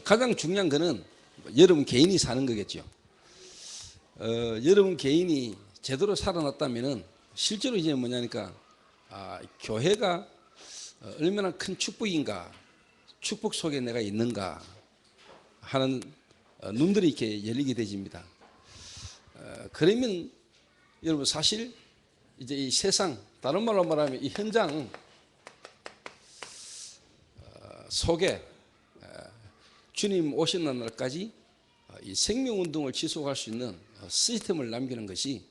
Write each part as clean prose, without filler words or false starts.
가장 중요한 거는 여러분 개인이 사는 거겠죠. 여러분 개인이 제대로 살아났다면은 실제로 이제 뭐냐니까 교회가 얼마나 큰 축복인가, 축복 속에 내가 있는가 하는 눈들이 이렇게 열리게 되집니다. 그러면 여러분 사실 이제 이 세상, 다른 말로 말하면 이 현장 속에 주님 오시는 날까지 이 생명운동을 지속할 수 있는 시스템을 남기는 것이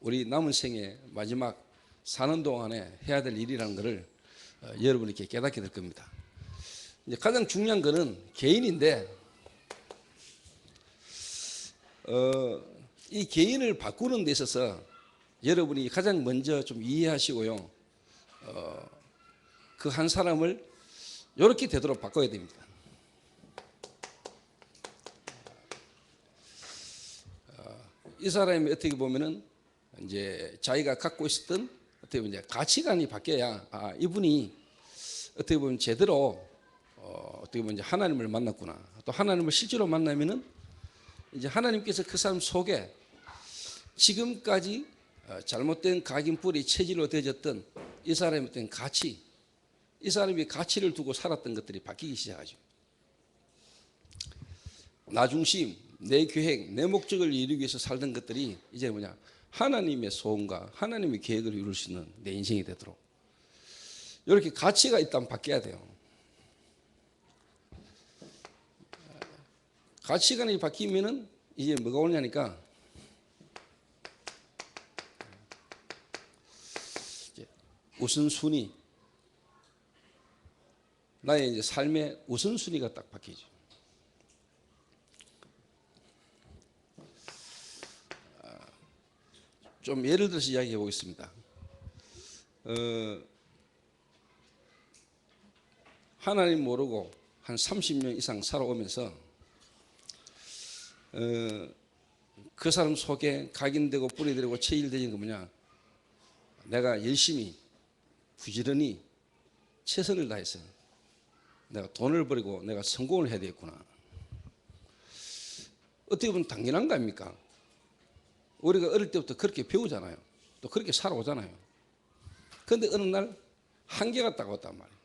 우리 남은 생의 마지막 사는 동안에 해야 될 일이라는 것을 여러분이 이렇게 깨닫게 될 겁니다. 이제 가장 중요한 것은 개인인데, 이 개인을 바꾸는 데 있어서 여러분이 가장 먼저 좀 이해하시고요. 그 한 사람을 이렇게 되도록 바꿔야 됩니다. 이 사람이 어떻게 보면은 이제 자기가 갖고 있었던 어떻게 보면 이제 가치관이 바뀌어야 이분이 어떻게 보면 제대로 어떻게 보면 이제 하나님을 만났구나. 또 하나님을 실제로 만나면은 이제 하나님께서 그 사람 속에 지금까지 잘못된 각인뿌리 체질로 되어졌던 이 사람의 어떤 가치, 이 사람이 가치를 두고 살았던 것들이 바뀌기 시작하죠. 나 중심, 내 계획, 내 목적을 이루기 위해서 살던 것들이 이제 뭐냐, 하나님의 소원과 하나님의 계획을 이룰 수 있는 내 인생이 되도록 이렇게 가치가 일단 바뀌어야 돼요. 가치관이 바뀌면은 이제 뭐가 오냐니까 우선순위, 나의 이제 삶의 우선순위가 딱 바뀌죠. 좀 예를 들어서 이야기해 보겠습니다. 하나님 모르고 한 30년 이상 살아오면서 그 사람 속에 각인되고 뿌리되고 체질되는 거 뭐냐, 내가 열심히 부지런히 최선을 다해서 내가 돈을 벌이고 내가 성공을 해야 되겠구나. 어떻게 보면 당연한 거 아닙니까? 우리가 어릴 때부터 그렇게 배우잖아요. 또 그렇게 살아오잖아요. 그런데 어느 날 한계가 딱 왔단 말이에요.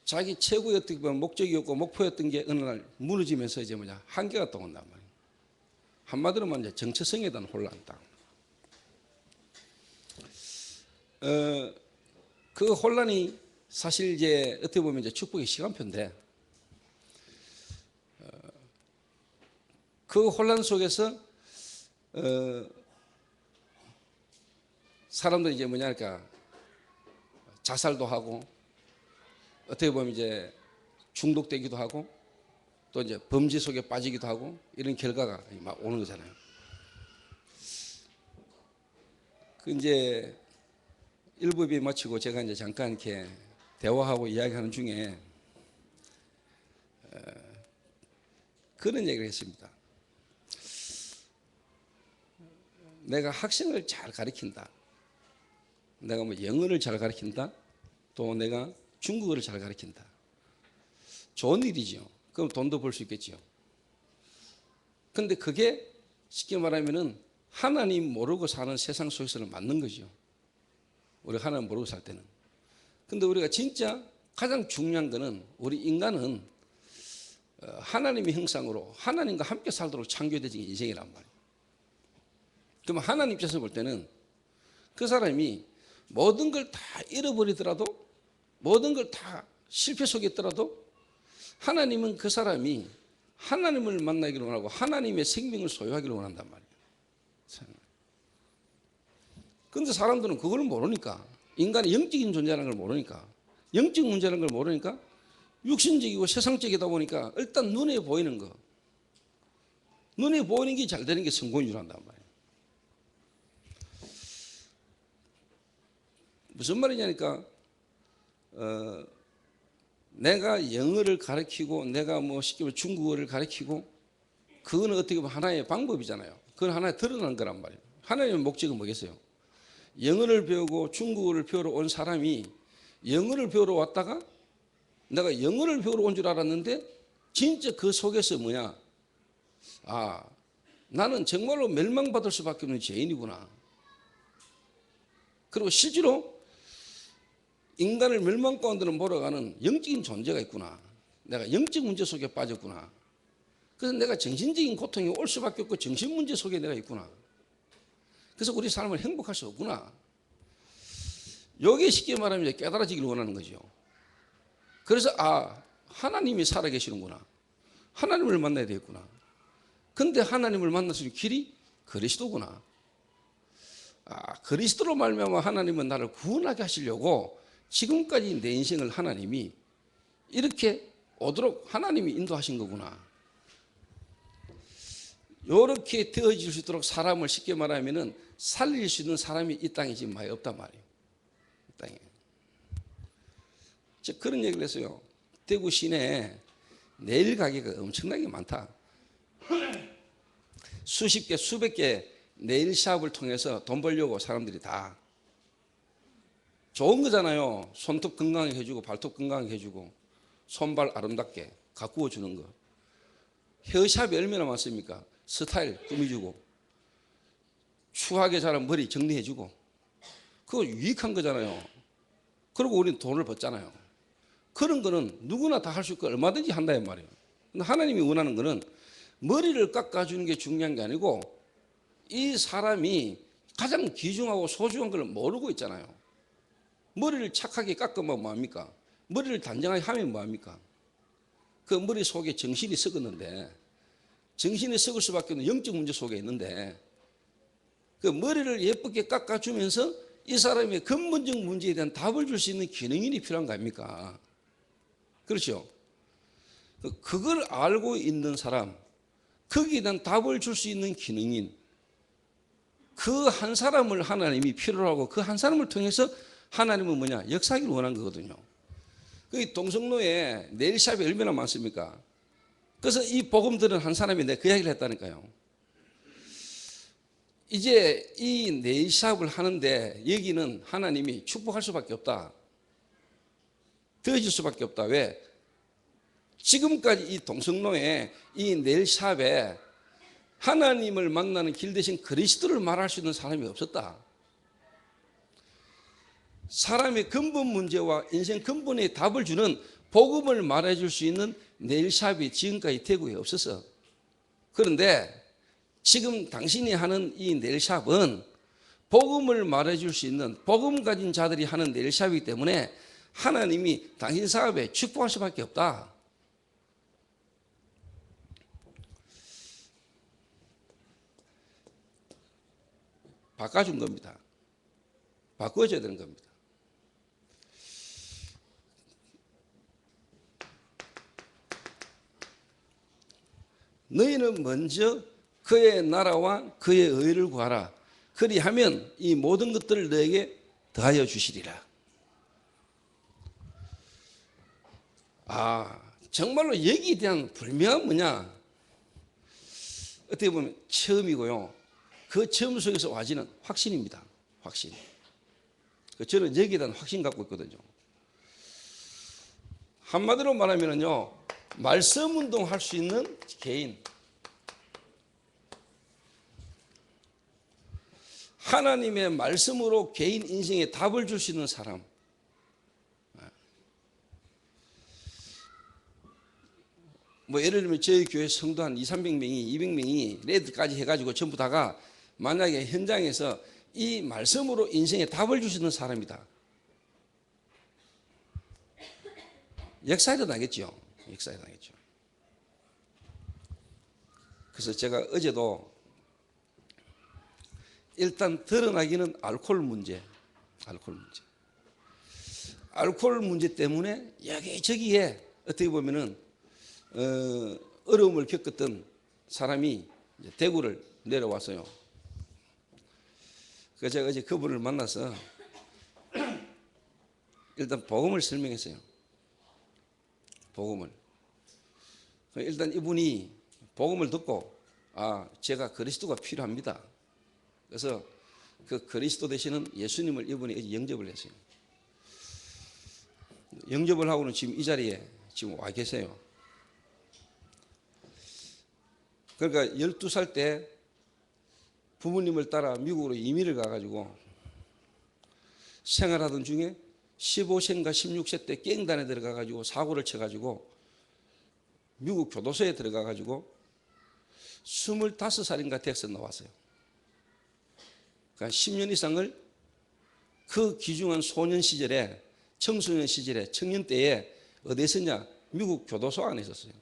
자기 최고의 어떻게 보면 목적이었고 목표였던 게 어느 날 무너지면서 이제 뭐냐, 한계가 딱 온단 말이에요. 한마디로 말하면 이제 정체성에 대한 혼란 딱. 그 혼란이 사실 이제 어떻게 보면 이제 축복의 시간표인데, 그 혼란 속에서 사람들이 이제 뭐냐니까 자살도 하고 어떻게 보면 이제 중독되기도 하고 또 이제 범죄 속에 빠지기도 하고 이런 결과가 막 오는 거잖아요. 그 이제 일부 예배 마치고 제가 이제 잠깐 이렇게 대화하고 이야기하는 중에 그런 얘기를 했습니다. 내가 학생을 잘 가르친다, 내가 뭐 영어를 잘 가르친다, 또 내가 중국어를 잘 가르친다. 좋은 일이죠. 그럼 돈도 벌 수 있겠죠. 그런데 그게 쉽게 말하면은 하나님 모르고 사는 세상 속에서는 맞는 거죠. 우리가 하나님 모르고 살 때는. 근데 우리가 진짜 가장 중요한 거는 우리 인간은 하나님의 형상으로 하나님과 함께 살도록 창조되어진 인생이란 말이에요. 그럼 하나님 입장에서 볼 때는 그 사람이 모든 걸 다 잃어버리더라도, 모든 걸 다 실패 속에 있더라도 하나님은 그 사람이 하나님을 만나기를 원하고 하나님의 생명을 소유하기를 원한단 말이에요. 그런데 사람들은 그걸 모르니까, 인간의 영적인 존재라는 걸 모르니까, 영적 문제라는 걸 모르니까 육신적이고 세상적이다 보니까 일단 눈에 보이는 거, 눈에 보이는 게 잘 되는 게 성공인 줄 안단 말이에요. 무슨 말이냐니까 내가 영어를 가르치고 내가 뭐 쉽게 말하면 중국어를 가르치고 그거는 어떻게 보면 하나의 방법이잖아요. 그건 하나의 드러난 거란 말이에요. 하나님의 목적은 뭐겠어요? 영어를 배우고 중국어를 배우러 온 사람이 영어를 배우러 왔다가 내가 영어를 배우러 온 줄 알았는데 진짜 그 속에서 뭐냐? 아, 나는 정말로 멸망받을 수밖에 없는 죄인이구나. 그리고 실제로 인간을 멸망 가운데로 몰아가는 영적인 존재가 있구나. 내가 영적 문제 속에 빠졌구나. 그래서 내가 정신적인 고통이 올 수밖에 없고 정신 문제 속에 내가 있구나. 그래서 우리 삶을 행복할 수 없구나. 요게 쉽게 말하면 이제 깨달아지기를 원하는 거죠. 그래서 하나님이 살아계시는구나. 하나님을 만나야 되겠구나. 근데 하나님을 만날 수 있는 길이 그리스도구나. 그리스도로 말미암아 하나님은 나를 구원하게 하시려고 지금까지 내 인생을 하나님이 이렇게 오도록 하나님이 인도하신 거구나. 이렇게 되어질 수 있도록 사람을 쉽게 말하면은 살릴 수 있는 사람이 이 땅에 지금 많이 없단 말이에요. 이 땅에. 즉 그런 얘기를 했어요. 대구 시내에 네일 가게가 엄청나게 많다. 수십 개, 수백 개 네일샵을 통해서 돈 벌려고 사람들이 다. 좋은 거잖아요. 손톱 건강하게 해주고 발톱 건강하게 해주고 손발 아름답게 가꾸어 주는 거. 헤어샵이 얼마나 많습니까? 스타일 꾸미주고 추하게 자란 머리 정리해주고 그거 유익한 거잖아요. 그리고 우리는 돈을 벌잖아요. 그런 거는 누구나 다 할 수 있고 얼마든지 한다 이 말이에요. 근데 하나님이 원하는 거는 머리를 깎아주는 게 중요한 게 아니고 이 사람이 가장 귀중하고 소중한 걸 모르고 있잖아요. 머리를 착하게 깎으면 뭐합니까? 머리를 단정하게 하면 뭐합니까? 그 머리 속에 정신이 썩었는데 정신이 썩을 수밖에 없는 영적 문제 속에 있는데 그 머리를 예쁘게 깎아주면서 이 사람의 근본적 문제에 대한 답을 줄 수 있는 기능인이 필요한 거 아닙니까? 그렇죠? 그걸 알고 있는 사람, 거기에 대한 답을 줄 수 있는 기능인 그 한 사람을 하나님이 필요로 하고 그 한 사람을 통해서 하나님은 뭐냐? 역사하기를 원한 거거든요. 그 동성로에 네일샵이 얼마나 많습니까? 그래서 이 복음 들은 한 사람이 내가 그 이야기를 했다니까요. 이제 이 네일샵을 하는데 여기는 하나님이 축복할 수밖에 없다. 되어질 수밖에 없다. 왜? 지금까지 이 동성로에 이 네일샵에 하나님을 만나는 길 대신 그리스도를 말할 수 있는 사람이 없었다. 사람의 근본 문제와 인생 근본에 답을 주는 복음을 말해줄 수 있는 네일샵이 지금까지 대구에 없었어. 그런데 지금 당신이 하는 이 네일샵은 복음을 말해줄 수 있는 복음 가진 자들이 하는 네일샵이기 때문에 하나님이 당신 사업에 축복할 수밖에 없다. 바꿔준 겁니다. 바꿔줘야 되는 겁니다. 너희는 먼저 그의 나라와 그의 의를 구하라. 그리하면 이 모든 것들을 너에게 더하여 주시리라. 정말로 여기에 대한 불명은 뭐냐? 어떻게 보면 처음이고요. 그 처음 속에서 와지는 확신입니다. 확신. 저는 여기에 대한 확신 갖고 있거든요. 한마디로 말하면요, 말씀 운동할 수 있는 개인. 하나님의 말씀으로 개인 인생에 답을 줄 수 있는 사람. 뭐 예를 들면 저희 교회 성도 한 200~300명이 200명이 레드까지 해가지고 전부 다가 만약에 현장에서 이 말씀으로 인생에 답을 줄 수 있는 사람이다. 역사에 나겠죠. 역사에 나겠죠. 그래서 제가 어제도 일단 드러나기는 알코올 문제. 알코올 문제 때문에 여기저기에 어떻게 보면은 어려움을 겪었던 사람이 대구를 내려왔어요. 그래서 제가 어제 그분을 만나서 일단 복음을 설명했어요. 복음을. 일단 이분이 복음을 듣고 제가 그리스도가 필요합니다. 그래서 그 그리스도 되시는 예수님을 이분이 영접을 했어요. 영접을 하고는 지금 이 자리에 지금 와 계세요. 그러니까 12살 때 부모님을 따라 미국으로 이민을 가가지고 생활하던 중에 15세인가 16세 때 깽단에 들어가가지고 사고를 쳐가지고 미국 교도소에 들어가가지고 25살인가 돼서 나왔어요. 그러니까 10년 이상을 그 귀중한 소년 시절에, 청소년 시절에, 청년 때에 어디에 있었냐? 미국 교도소 안에 있었어요.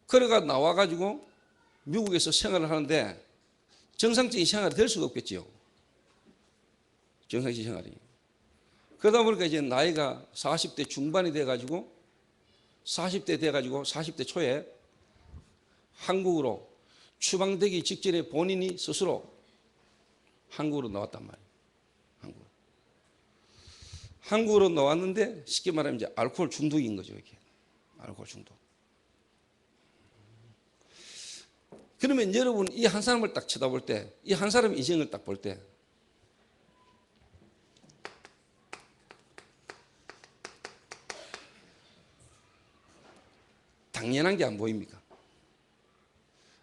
그래가 나와가지고 미국에서 생활을 하는데 정상적인 생활이 될 수가 없겠지요. 정상적인 생활이. 그러다 보니까 이제 나이가 40대 중반이 돼가지고 40대 초에 한국으로 추방되기 직전에 본인이 스스로 한국으로 나왔단 말이에요. 한국으로 나왔는데 쉽게 말하면 이제 알코올 중독인 거죠. 이게 알코올 중독. 그러면 여러분 이 한 사람을 딱 쳐다볼 때, 이 한 사람의 인생을 딱 볼 때 당연한 게 안 보입니까?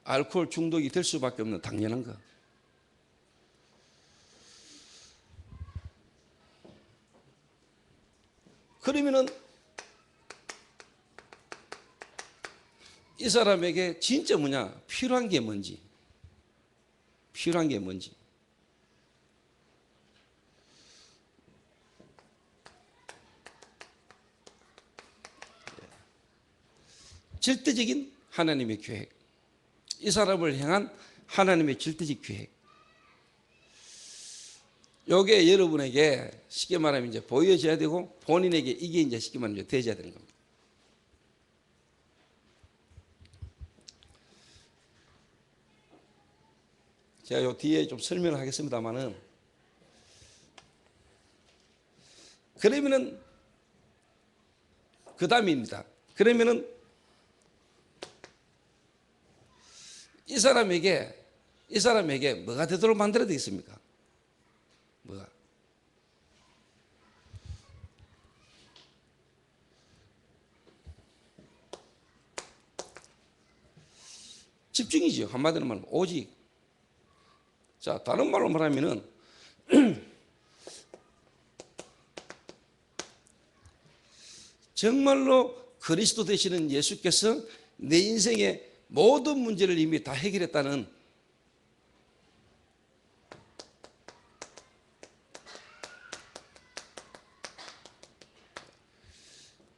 알코올 중독이 될 수밖에 없는 당연한 거. 그러면은 이 사람에게 진짜 뭐냐? 필요한 게 뭔지. 필요한 게 뭔지. 절대적인 하나님의 계획. 이 사람을 향한 하나님의 절대적 계획. 요게 여러분에게 쉽게 말하면 이제 보여져야 되고 본인에게 이게 이제 쉽게 말하면 이제 되어야 되는 겁니다. 제가 요 뒤에 좀 설명을 하겠습니다만은 그러면은 그 다음입니다. 그러면은 이 사람에게 뭐가 되도록 만들어야 되겠습니까? 뭐가? 집중이죠. 한마디로 말하면 오직. 자, 다른 말로 말하면은 정말로 그리스도 되시는 예수께서 내 인생의 모든 문제를 이미 다 해결했다는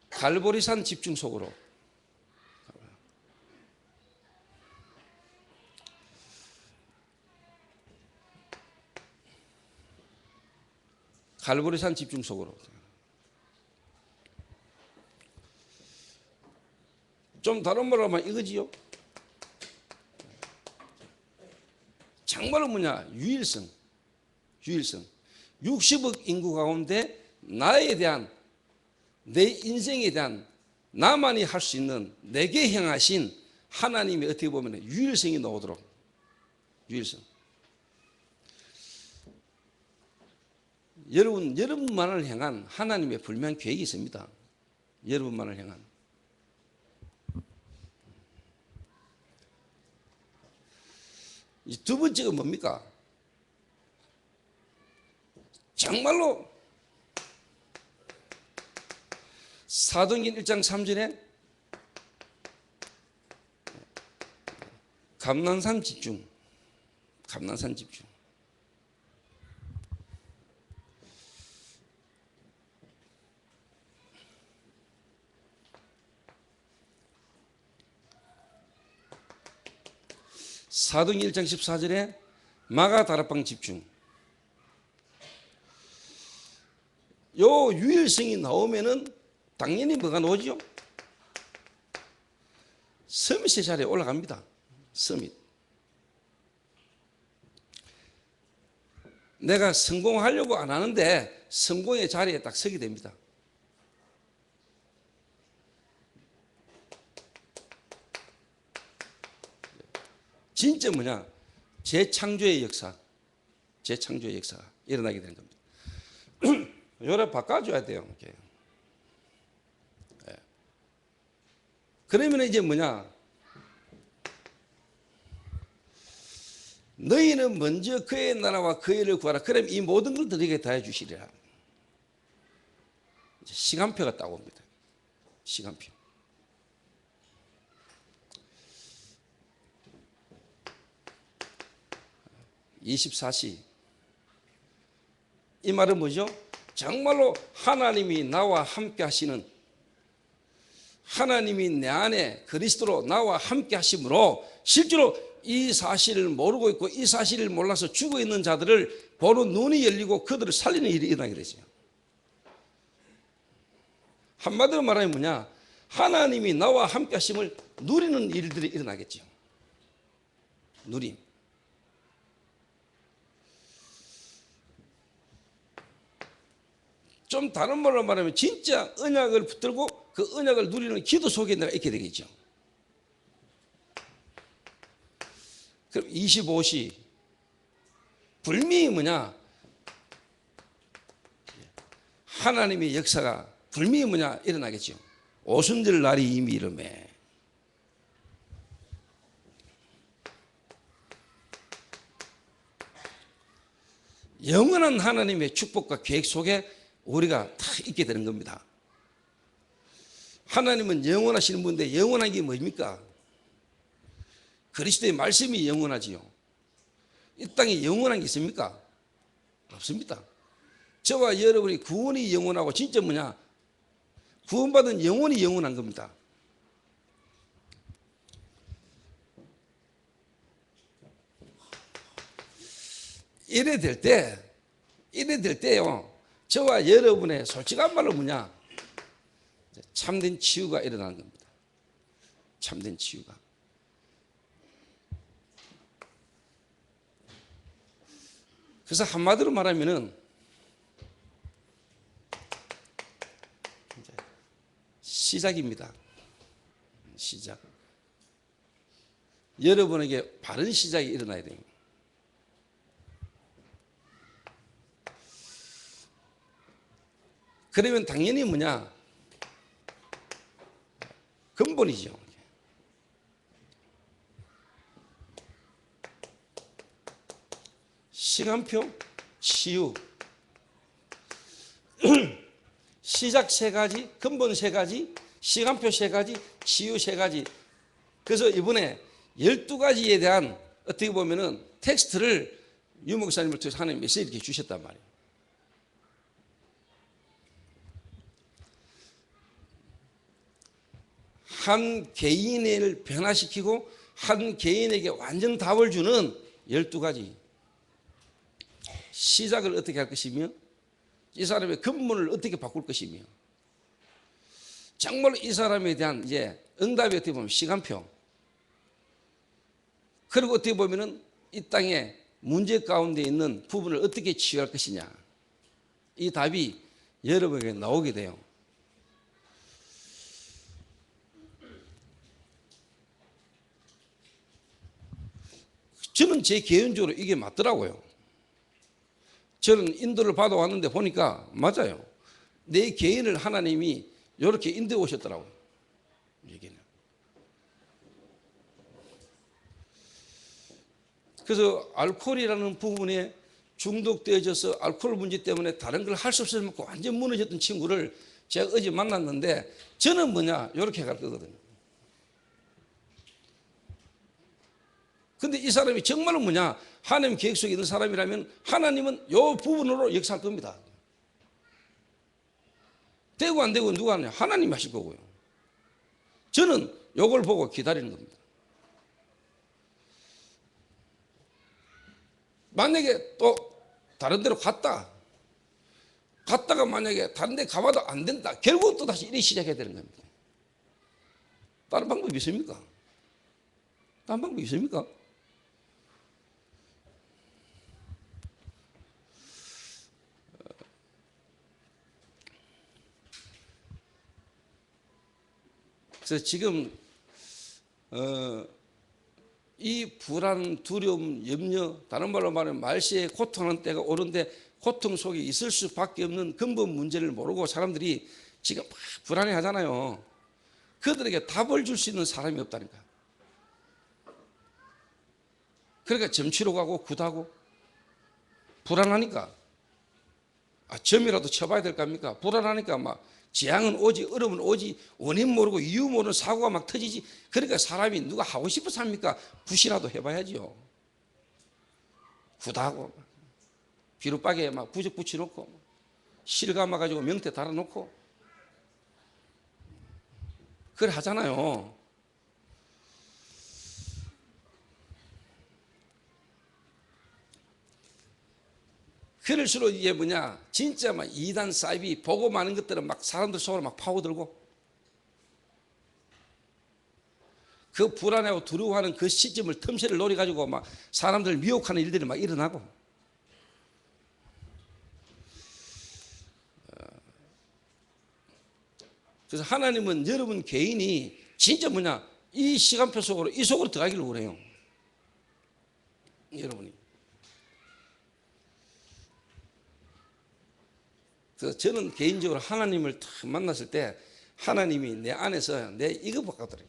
갈보리산 집중 속으로 갈보리산 집중 속으로 좀 다른 말로 하면 이거지요. 정말로 뭐냐? 유일성. 60억 인구 가운데 나에 대한 내 인생에 대한 나만이 할 수 있는 내게 향하신 하나님의 어떻게 보면 유일성이 나오도록 유일성. 여러분만을 향한 하나님의 불명한 계획이 있습니다. 여러분만을 향한. 두 번째가 뭡니까? 정말로 사도행전 1장 3절에 감난산 집중. 사도행전 1장 14절에 마가다락방 집중. 요 유일성이 나오면은 당연히 뭐가 나오죠? 서밋의 자리에 올라갑니다. 서밋. 내가 성공하려고 안 하는데 성공의 자리에 딱 서게 됩니다. 진짜 뭐냐? 재창조의 역사가 일어나게 되는 겁니다. 요래 바꿔줘야 돼요. 이렇게. 네. 그러면 이제 뭐냐? 너희는 먼저 그의 나라와 그의 일을 구하라. 그럼 이 모든 걸 너희에게 다해 주시리라. 시간표가 딱 옵니다. 시간표. (24시) 이 말은 뭐죠? 정말로 하나님이 나와 함께 하시는, 하나님이 내 안에 그리스도로 나와 함께 하심으로 실제로 이 사실을 모르고 있고 이 사실을 몰라서 죽어 있는 자들을 보는 눈이 열리고 그들을 살리는 일이 일어나게 되죠. 한마디로 말하면 뭐냐? 하나님이 나와 함께 하심을 누리는 일들이 일어나겠죠. 누림. 좀 다른 말로 말하면 진짜 언약을 붙들고 그 언약을 누리는 기도 속에 내가 있게 되겠죠. 그럼 25시 불미이 뭐냐? 하나님의 역사가 불미이 뭐냐? 일어나겠죠. 오순절 날이 이미 이름에 영원한 하나님의 축복과 계획 속에 우리가 다 있게 되는 겁니다. 하나님은 영원하시는 분인데 영원한 게 뭡니까? 그리스도의 말씀이 영원하지요. 이 땅에 영원한 게 있습니까? 없습니다. 저와 여러분이 구원이 영원하고 진짜 뭐냐? 구원받은 영혼이 영원한 겁니다. 이래 될 때요. 저와 여러분의 솔직한 말로 뭐냐? 참된 치유가 일어나는 겁니다. 참된 치유가. 그래서 한마디로 말하면은 시작입니다. 시작. 여러분에게 바른 시작이 일어나야 됩니다. 그러면 당연히 뭐냐? 근본이죠. 시간표, 치유. 시작 세 가지, 근본 세 가지, 시간표 세 가지, 치유 세 가지. 그래서 이번에 12가지에 대한 어떻게 보면은 텍스트를 유 목사님을 통해서 하나님 메시지 이렇게 주셨단 말이에요. 한 개인을 변화시키고 한 개인에게 완전 답을 주는 12가지. 시작을 어떻게 할 것이며 이 사람의 근본을 어떻게 바꿀 것이며 정말 이 사람에 대한 이제 응답이 어떻게 보면 시간표. 그리고 어떻게 보면은 이 땅에 문제 가운데 있는 부분을 어떻게 치유할 것이냐. 이 답이 여러분에게 나오게 돼요. 저는 제 개인적으로 이게 맞더라고요. 저는 인도를 받아왔는데 보니까 맞아요. 내 개인을 하나님이 이렇게 인도해 오셨더라고요. 얘기는. 그래서 알코올이라는 부분에 중독되어져서 알코올 문제 때문에 다른 걸 할 수 없어서 먹고 완전 무너졌던 친구를 제가 어제 만났는데 저는 뭐냐 이렇게 갈 거거든요. 근데 이 사람이 정말로 뭐냐 하나님 계획 속에 있는 사람이라면 하나님은 이 부분으로 역사할 겁니다. 되고 안 되고 누가 하느냐 하나님이 하실 거고요. 저는 이걸 보고 기다리는 겁니다. 만약에 또 다른 데로 갔다가 만약에 다른 데 가봐도 안 된다. 결국 또 다시 일이 시작해야 되는 겁니다. 다른 방법이 있습니까? 다른 방법이 있습니까? 그래서 지금 이 불안, 두려움, 염려, 다른 말로 말하면 말세에 고통하는 때가 오는데 고통 속에 있을 수밖에 없는 근본 문제를 모르고 사람들이 지금 막 불안해 하잖아요. 그들에게 답을 줄 수 있는 사람이 없다니까. 그러니까 점치러 가고 굿하고 불안하니까 점이라도 쳐봐야 될 거 아닙니까? 불안하니까 막 재앙은 오지, 어려움은 오지, 원인 모르고 이유 모르는 사고가 막 터지지. 그러니까 사람이 누가 하고 싶어서 합니까? 굿이라도 해봐야지요. 굿하고 비눗박이에 막 부적 붙여놓고 실 감아가지고 명태 달아놓고 그걸 하잖아요. 그럴수록 이게 뭐냐, 진짜 막 이단 사이비 보고 많은 것들은 막 사람들 속으로 막 파고들고 그 불안해하고 두려워하는 그 시점을 틈새를 노려가지고 막 사람들 미혹하는 일들이 막 일어나고. 그래서 하나님은 여러분 개인이 진짜 뭐냐, 이 시간표 속으로 이 속으로 들어가기를 원해요. 여러분이. 그래서 저는 개인적으로 하나님을 딱 만났을 때 하나님이 내 안에서 내 이거 바꿔더래요.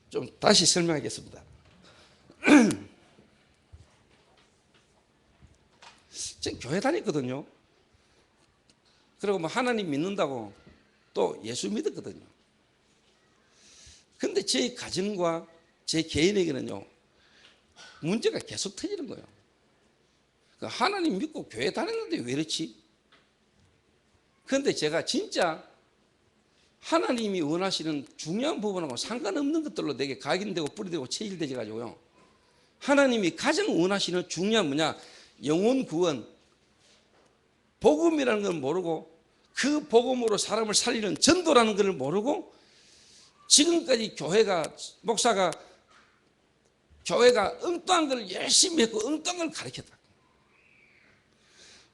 좀 다시 설명하겠습니다. 제가 교회 다녔거든요. 그리고 뭐 하나님 믿는다고 또 예수 믿었거든요. 근데 제 가정과 제 개인에게는요, 문제가 계속 터지는 거예요. 하나님 믿고 교회 다녔는데 왜 이렇지? 그런데 제가 진짜 하나님이 원하시는 중요한 부분하고 상관없는 것들로 내게 각인되고 뿌리되고 체질되지 가지고요, 하나님이 가장 원하시는 중요한 뭐냐, 영혼 구원, 복음이라는 걸 모르고 그 복음으로 사람을 살리는 전도라는 걸 모르고 지금까지 목사가 교회가 엉뚱한 걸 열심히 했고 엉뚱한 걸 가르쳤다.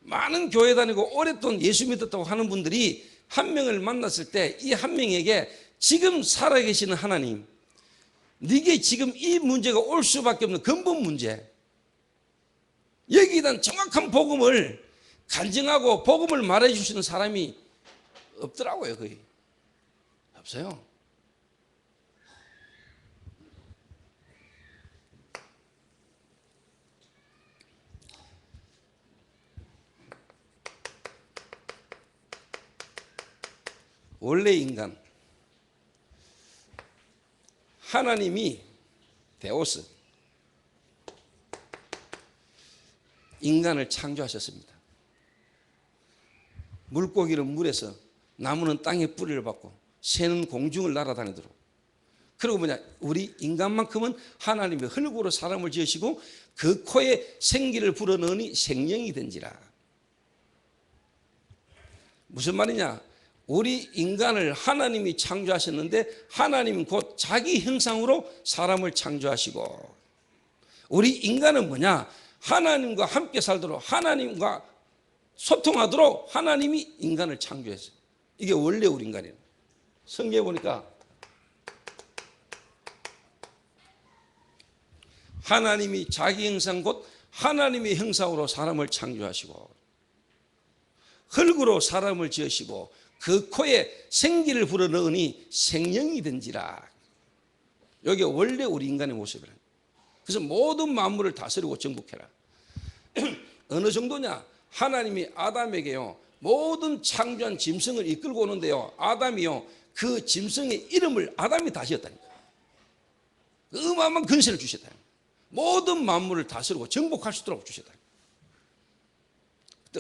많은 교회 다니고 오랫동안 예수 믿었다고 하는 분들이 한 명을 만났을 때 이 한 명에게 지금 살아계시는 하나님, 네게 지금 이 문제가 올 수밖에 없는 근본 문제, 여기에 대한 정확한 복음을 간증하고 복음을 말해주시는 사람이 없더라고요. 거의 없어요. 원래 인간, 하나님이 데오스, 인간을 창조하셨습니다. 물고기는 물에서, 나무는 땅에 뿌리를 받고 새는 공중을 날아다니도록. 그리고 뭐냐, 우리 인간만큼은 하나님의 흙으로 사람을 지으시고 그 코에 생기를 불어넣으니 생명이 된지라. 무슨 말이냐, 우리 인간을 하나님이 창조하셨는데 하나님은 곧 자기 형상으로 사람을 창조하시고, 우리 인간은 뭐냐, 하나님과 함께 살도록, 하나님과 소통하도록 하나님이 인간을 창조했어요. 이게 원래 우리 인간이에요. 성경에 보니까 하나님이 자기 형상 곧 하나님의 형상으로 사람을 창조하시고 흙으로 사람을 지으시고 그 코에 생기를 불어넣으니 생명이 된지라. 여기 원래 우리 인간의 모습이라. 그래서 모든 만물을 다스리고 정복해라. 어느 정도냐, 하나님이 아담에게요 모든 창조한 짐승을 이끌고 오는데요, 아담이요 그 짐승의 이름을 아담이 다 지었다니까. 어마어마한 근세를 주셨다. 모든 만물을 다스리고 정복할 수 있도록 주셨다.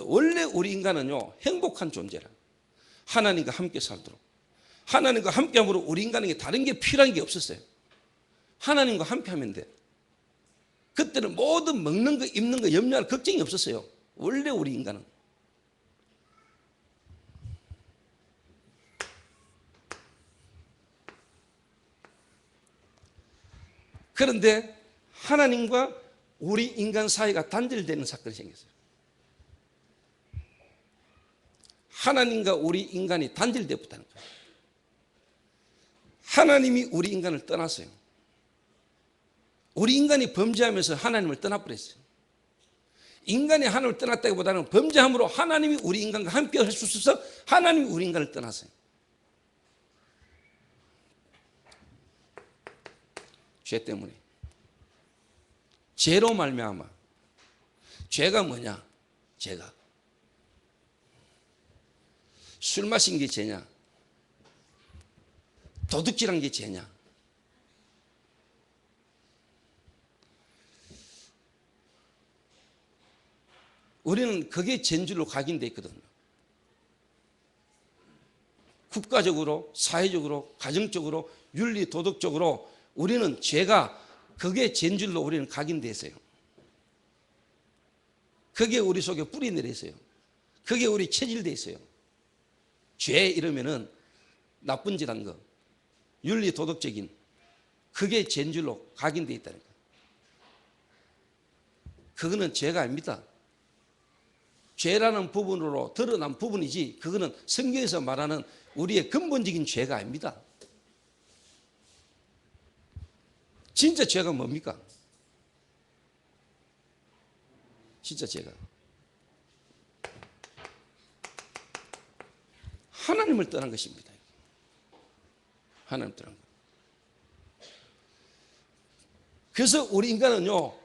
원래 우리 인간은요 행복한 존재라. 하나님과 함께 살도록, 하나님과 함께함으로 우리 인간에게 다른 게 필요한 게 없었어요. 하나님과 함께하면 돼. 그때는 모든 먹는 거 입는 거 염려할 걱정이 없었어요. 원래 우리 인간은. 그런데 하나님과 우리 인간 사이가 단절되는 사건이 생겼어요. 하나님과 우리 인간이 단절되었다는 거예요. 하나님이 우리 인간을 떠났어요. 우리 인간이 범죄하면서 하나님을 떠나버렸어요. 인간이 하나님을 떠났다기보다는 범죄함으로 하나님이 우리 인간과 함께 할 수 없어서 하나님이 우리 인간을 떠났어요. 죄 때문에. 죄로 말미암아. 죄가 뭐냐? 죄가. 술 마신 게 죄냐? 도둑질한 게 죄냐? 우리는 그게 죄인 줄로 각인되어 있거든요. 국가적으로, 사회적으로, 가정적으로, 윤리, 도덕적으로 우리는 죄가 그게 죄인 줄로 우리는 각인되어 있어요. 그게 우리 속에 뿌리 내려 있어요. 그게 우리 체질되어 있어요. 죄 이러면은 나쁜 짓 한 거, 윤리, 도덕적인 그게 죄인 줄로 각인되어 있다는 거예요. 그거는 죄가 아닙니다. 죄라는 부분으로 드러난 부분이지 그거는 성경에서 말하는 우리의 근본적인 죄가 아닙니다. 진짜 죄가 뭡니까? 진짜 죄가 하나님을 떠난 것입니다. 하나님을 떠난 것. 그래서 우리 인간은요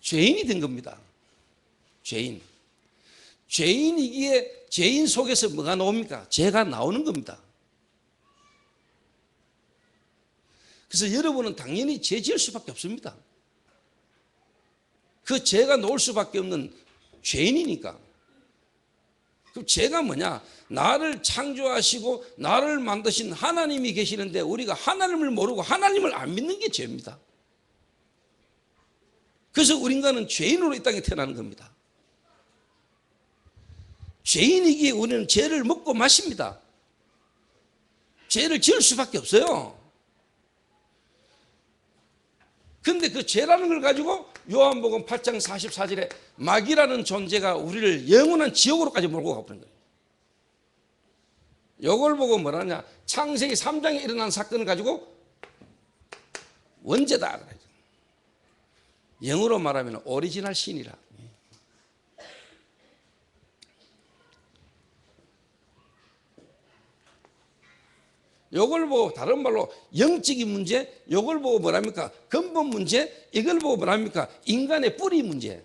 죄인이 된 겁니다. 죄인. 죄인이기에 죄인 속에서 뭐가 나옵니까? 죄가 나오는 겁니다. 그래서 여러분은 당연히 죄 지을 수밖에 없습니다. 그 죄가 나올 수밖에 없는 죄인이니까. 그럼 죄가 뭐냐? 나를 창조하시고 나를 만드신 하나님이 계시는데 우리가 하나님을 모르고 하나님을 안 믿는 게 죄입니다. 그래서 우리 인간은 죄인으로 이 땅에 태어나는 겁니다. 죄인이기에 우리는 죄를 먹고 마십니다. 죄를 지을 수밖에 없어요. 그런데 그 죄라는 걸 가지고 요한복음 8장 44절에 마귀라는 존재가 우리를 영원한 지옥으로까지 몰고 가버린 거예요. 이걸 보고 뭐라냐? 창세기 3장에 일어난 사건을 가지고 원죄다. 영어로 말하면 오리지널 신이라. 이걸 보고 다른 말로 영적인 문제, 이걸 보고 뭐랍니까? 근본 문제, 이걸 보고 뭐랍니까? 인간의 뿌리 문제.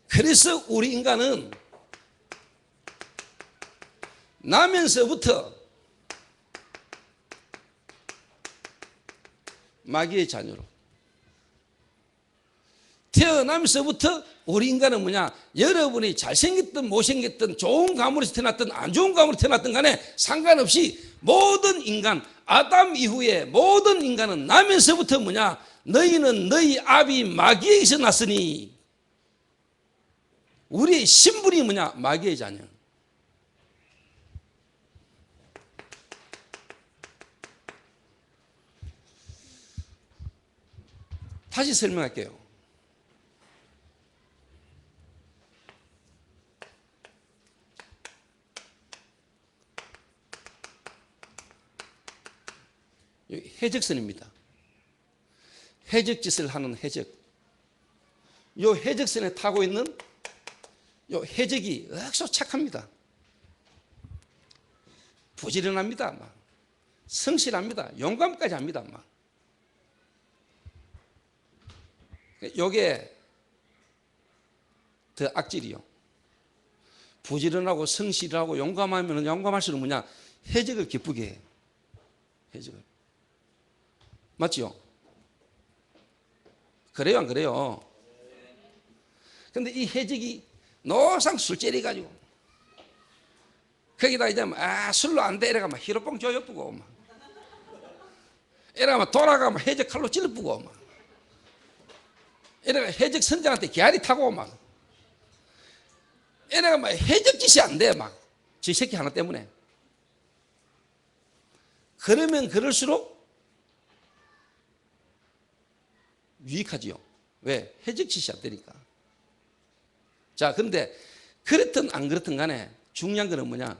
그래서 우리 인간은 나면서부터 마귀의 자녀로 태어나면서부터 우리 인간은 뭐냐? 여러분이 잘생겼든 못생겼든 좋은 가문에서 태어났든 안 좋은 가문에서 태어났든 간에 상관없이 모든 인간, 아담 이후에 모든 인간은 나면서부터 뭐냐? 너희는 너희 아비 마귀에게서 났으니 우리의 신분이 뭐냐? 마귀의 자녀. 다시 설명할게요. 여기 해적선입니다. 해적짓을 하는 해적. 요 해적선에 타고 있는 요 해적이 억수 착합니다. 부지런합니다. 막. 성실합니다. 용감까지 합니다. 막. 요게 더 악질이요. 부지런하고 성실하고 용감하면 용감할수록 뭐냐? 해적을 기쁘게 해. 해적을. 맞지요? 그래요, 안 그래요? 근데 이 해적이 노상 술재리 가지고 거기다 이제 술로 안 돼 이래가 막 히로뽕 조여쁘고 막 이래가 막 돌아가 막 해적 칼로 찔러쁘고 막 이래가 해적 선장한테 기아리 타고 막 이래가 막 해적 짓이 안 돼 막 지 새끼 하나 때문에. 그러면 그럴수록 유익하지요. 왜? 해적 짓이 안 되니까. 자, 근데 그렇든 안 그렇든 간에 중요한 거는 뭐냐?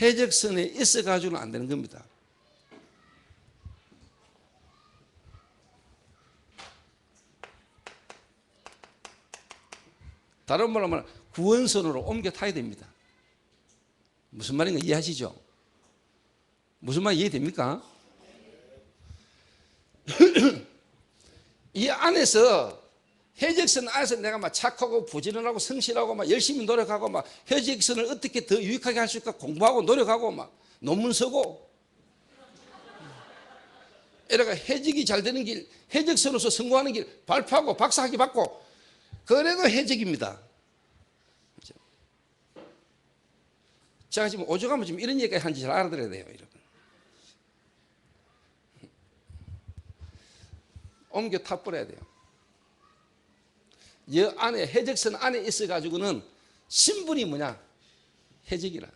해적선에 있어 가지고는 안 되는 겁니다. 다른 말로 하면 구원선으로 옮겨 타야 됩니다. 무슨 말인가 이해하시죠? 무슨 말 이해됩니까? 이 안에서 해적선 안에서 내가 막 착하고 부지런하고 성실하고 막 열심히 노력하고 막 해적선을 어떻게 더 유익하게 할 수 있을까 공부하고 노력하고 막 논문 쓰고 이래가 해적이 잘 되는 길, 해적선으로서 성공하는 길 발표하고 박사학위 받고 그래도 해적입니다. 제가 지금 오죽하면 지금 이런 얘기까지 하는지 잘 알아들어야 돼요, 여러분. 옮겨 타버려야 돼요. 이 안에 해적선 안에 있어 가지고는 신분이 뭐냐? 해적이라.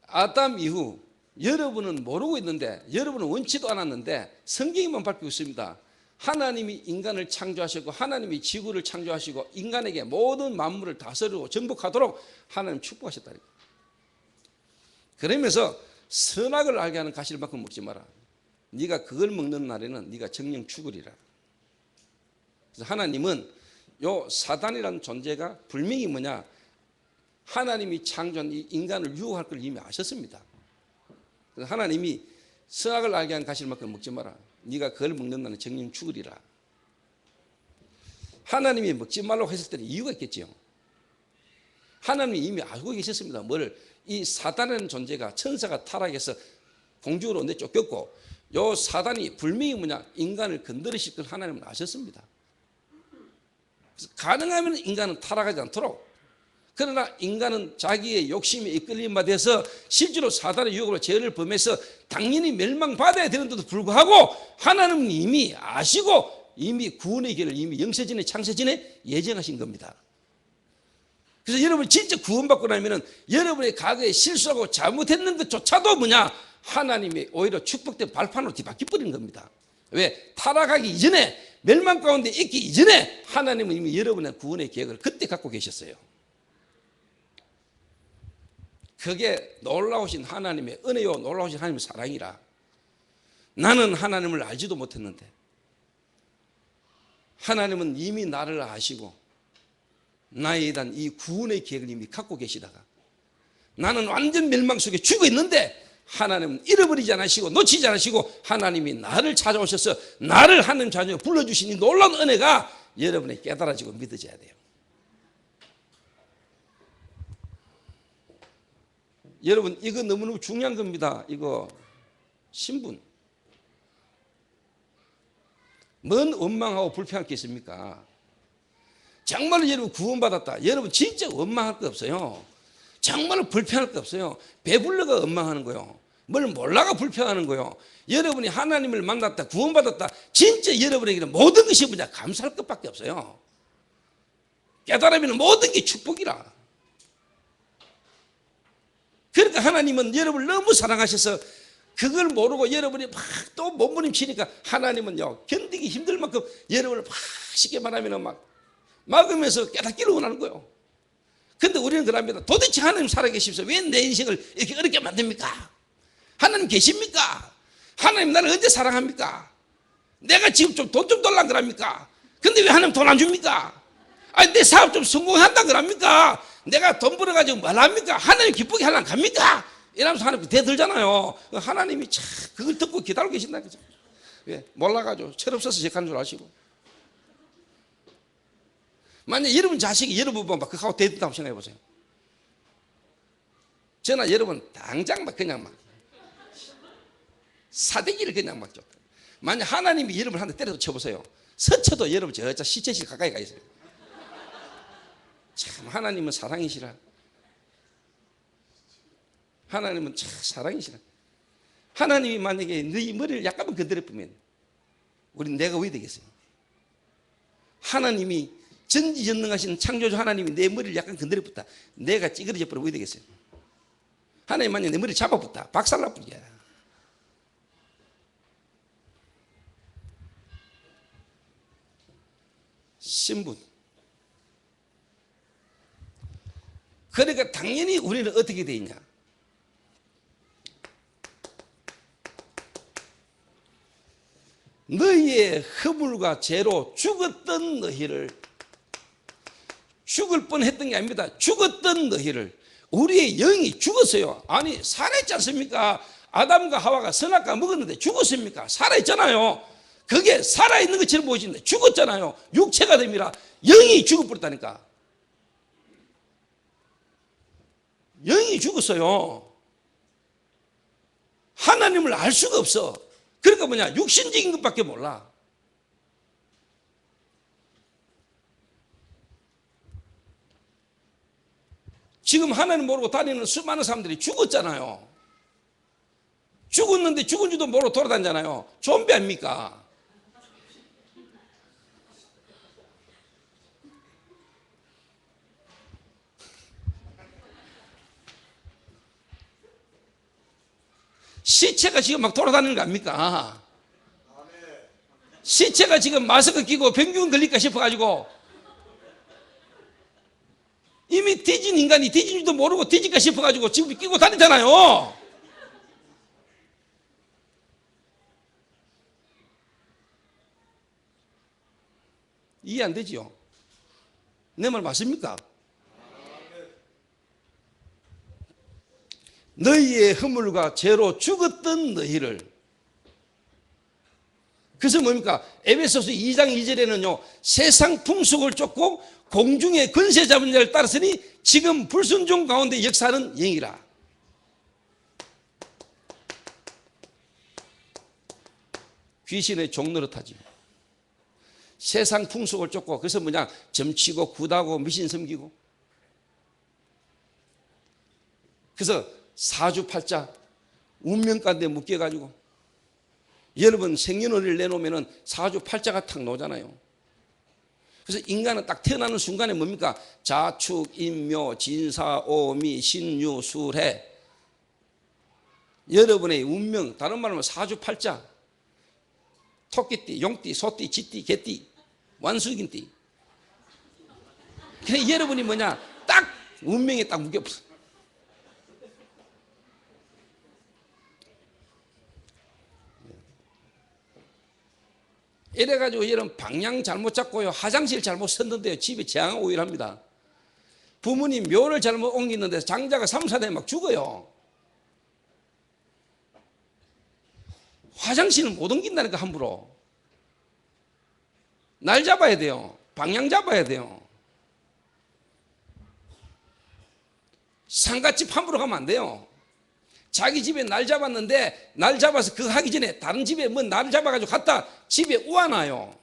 아담 이후 여러분은 모르고 있는데, 여러분은 원치도 않았는데 성경에만 밝히고 있습니다. 하나님이 인간을 창조하시고 하나님이 지구를 창조하시고 인간에게 모든 만물을 다스리고 정복하도록 하나님 축복하셨다니까. 그러면서 선악을 알게 하는 가시만큼 먹지 마라. 네가 그걸 먹는 날에는 네가 정령 죽으리라. 그래서 하나님은 요 사단이라는 존재가 분명히 뭐냐? 하나님이 창조한 이 인간을 유혹할 걸 이미 아셨습니다. 그래서 하나님이 선악을 알게 한 가시만큼 먹지 마라. 네가 그걸 먹는 날은 정령 죽으리라. 하나님이 먹지 말라고 했을 때는 이유가 있겠죠. 하나님이 이미 알고 계셨습니다. 뭘? 이 사단이라는 존재가 천사가 타락해서 공중으로 내쫓겼고 요 사단이 분명히 뭐냐? 인간을 건드리실 걸 하나님은 아셨습니다. 그래서 가능하면 인간은 타락하지 않도록, 그러나 인간은 자기의 욕심에 이끌림 바 돼서 실제로 사단의 유혹으로 죄를 범해서 당연히 멸망받아야 되는데도 불구하고 하나님은 이미 아시고 이미 구원의 길을 이미 영세전에 창세전에 예정하신 겁니다. 그래서 여러분 진짜 구원받고 나면은 여러분의 과거에 실수하고 잘못했는 것조차도 뭐냐? 하나님이 오히려 축복된 발판으로 뒤바뀌어 버린 겁니다. 왜? 타락하기 이전에, 멸망 가운데 있기 이전에 하나님은 이미 여러분의 구원의 계획을 그때 갖고 계셨어요. 그게 놀라우신 하나님의 은혜요, 놀라우신 하나님의 사랑이라. 나는 하나님을 알지도 못했는데 하나님은 이미 나를 아시고 나에 대한 이 구원의 계획을 이미 갖고 계시다가 나는 완전 멸망 속에 죽어 있는데 하나님은 잃어버리지 않으시고 놓치지 않으시고 하나님이 나를 찾아오셔서 나를 하나님 자녀 불러주신 이 놀라운 은혜가 여러분이 깨달아지고 믿어져야 돼요. 여러분 이거 너무너무 중요한 겁니다. 이거 신분. 뭔 원망하고 불평할 게 있습니까? 정말로 여러분 구원받았다. 여러분 진짜 원망할 거 없어요. 정말로 불평할 거 없어요. 배불러가 원망하는 거요. 뭘 몰라가 불평하는 거요. 여러분이 하나님을 만났다, 구원받았다. 진짜 여러분에게는 모든 것이 뭐냐? 감사할 것밖에 없어요. 깨달으면 모든 게 축복이라. 그러니까 하나님은 여러분을 너무 사랑하셔서 그걸 모르고 여러분이 막 또 몸부림치니까 하나님은요 견디기 힘들 만큼 여러분을 막 쉽게 말하면 막 막으면서 깨닫기를 원하는 거예요. 근데 우리는 그럽니다. 도대체 하나님 살아계시면서 왜 내 인생을 이렇게 어렵게 만듭니까? 하나님 계십니까? 하나님 나를 언제 사랑합니까? 내가 지금 좀 돈 좀 달라 그럽니까? 근데 왜 하나님 돈 안 줍니까? 아니 내 사업 좀 성공한다 그럽니까? 내가 돈 벌어가지고 뭘 합니까? 하나님 기쁘게 하려면 갑니까? 이러면서 하나님 대들잖아요. 하나님이 참 그걸 듣고 기다리고 계신다는 거죠. 왜? 몰라가지고 철없어서 적한 줄 아시고. 만약 여러분 자식이 여러분 막 그하고 대든다고 생각해 보세요. 저나 여러분 당장 막 그냥 막 사대기를 그냥 막 줬다. 만약 하나님이 여러분 한 대 때려서 쳐보세요. 서쳐도 여러분 저 시체실 가까이 가 있어요. 참 하나님은 사랑이시라. 하나님은 참 사랑이시라. 하나님이 만약에 너희 머리를 약간만 건드려보면 우리는 내가 왜 되겠어요? 하나님이 전지전능하신 창조주 하나님이 내 머리를 약간 건드려붙다. 내가 찌그러져 버리면 왜 되겠어요? 하나님 만약에 내 머리를 잡아붙다. 박살나버리야. 신분. 그러니까 당연히 우리는 어떻게 돼 있냐? 너희의 허물과 죄로 죽었던 너희를, 죽을 뻔했던 게 아닙니다. 죽었던 너희를, 우리의 영이 죽었어요. 아니 살아있지 않습니까? 아담과 하와가 선악과 먹었는데 죽었습니까? 살아있잖아요. 그게 살아있는 것처럼 보이시는데 죽었잖아요. 육체가 됩니다. 영이 죽어버렸다니까. 영이 죽었어요. 하나님을 알 수가 없어. 그러니까 뭐냐, 육신적인 것밖에 몰라. 지금 하나님 모르고 다니는 수많은 사람들이 죽었잖아요. 죽었는데 죽은 줄도 모르고 돌아다니잖아요. 좀비 아닙니까? 시체가 지금 막 돌아다니는 거 아닙니까? 시체가 지금 마스크 끼고 병균 걸릴까 싶어가지고 이미 뒤진 인간이 뒤진 줄도 모르고 뒤질까 싶어가지고 지금 끼고 다니잖아요. 이해 안 되지요? 내 말 맞습니까? 너희의 허물과 죄로 죽었던 너희를. 그래서 뭡니까? 에베소서 2장 2절에는요, 세상 풍속을 쫓고 공중의 권세 잡은 자를 따랐으니 지금 불순종 가운데 역사하는 영이라. 귀신의 종 노릇하지. 세상 풍속을 쫓고, 그래서 뭐냐, 점치고 굿하고 미신 섬기고. 그래서 사주팔자 운명가운데 묶여가지고, 여러분 생년월일 내놓으면 사주팔자가 탁 나오잖아요. 그래서 인간은 딱 태어나는 순간에 뭡니까? 자축, 인묘, 진사, 오미, 신유, 술해. 여러분의 운명, 다른 말로 하면 사주팔자. 토끼띠, 용띠, 소띠, 쥐띠, 개띠, 완숙인띠. 그래 여러분이 뭐냐, 딱 운명에 딱 묶여버렸어. 이래가지고 여러분 방향 잘못 잡고요, 화장실 잘못 섰는데요, 집에 재앙 오일합니다. 부모님 묘를 잘못 옮기는데 장자가 3, 4대 막 죽어요. 화장실은 못 옮긴다니까. 함부로 날 잡아야 돼요. 방향 잡아야 돼요. 상갓집 함부로 가면 안 돼요. 자기 집에 날 잡았는데 날 잡아서 그거 하기 전에 다른 집에 뭐 날 잡아가지고 갔다 집에 우아나요.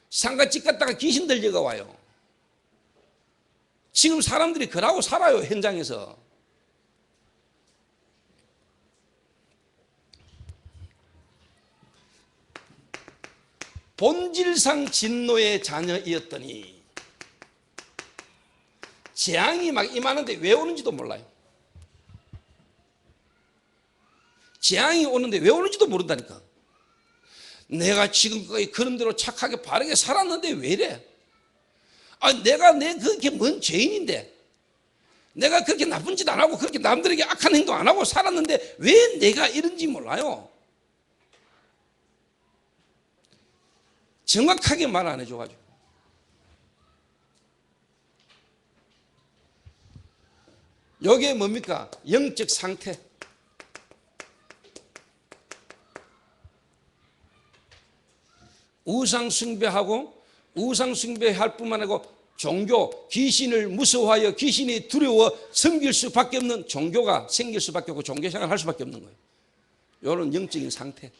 상갓집 갔다가 귀신 들려가 와요. 지금 사람들이 그러고 살아요, 현장에서. 본질상 진노의 자녀이었더니 재앙이 막 임하는데 왜 오는지도 몰라요. 재앙이 오는데 왜 오는지도 모른다니까. 내가 지금까지 그런 대로 착하게 바르게 살았는데 왜 이래? 아, 내가 그렇게 뭔 죄인인데, 내가 그렇게 나쁜 짓 안 하고 그렇게 남들에게 악한 행동 안 하고 살았는데 왜 내가 이런지 몰라요. 정확하게 말 안 해줘가지고. 이게 뭡니까? 영적 상태. 우상 숭배하고, 우상 숭배할 뿐만 아니고 종교, 귀신을 무서워하여 귀신이 두려워 섬길 수밖에 없는 종교가 생길 수밖에 없고 종교 생활을 할 수밖에 없는 거예요. 이런 영적인 상태.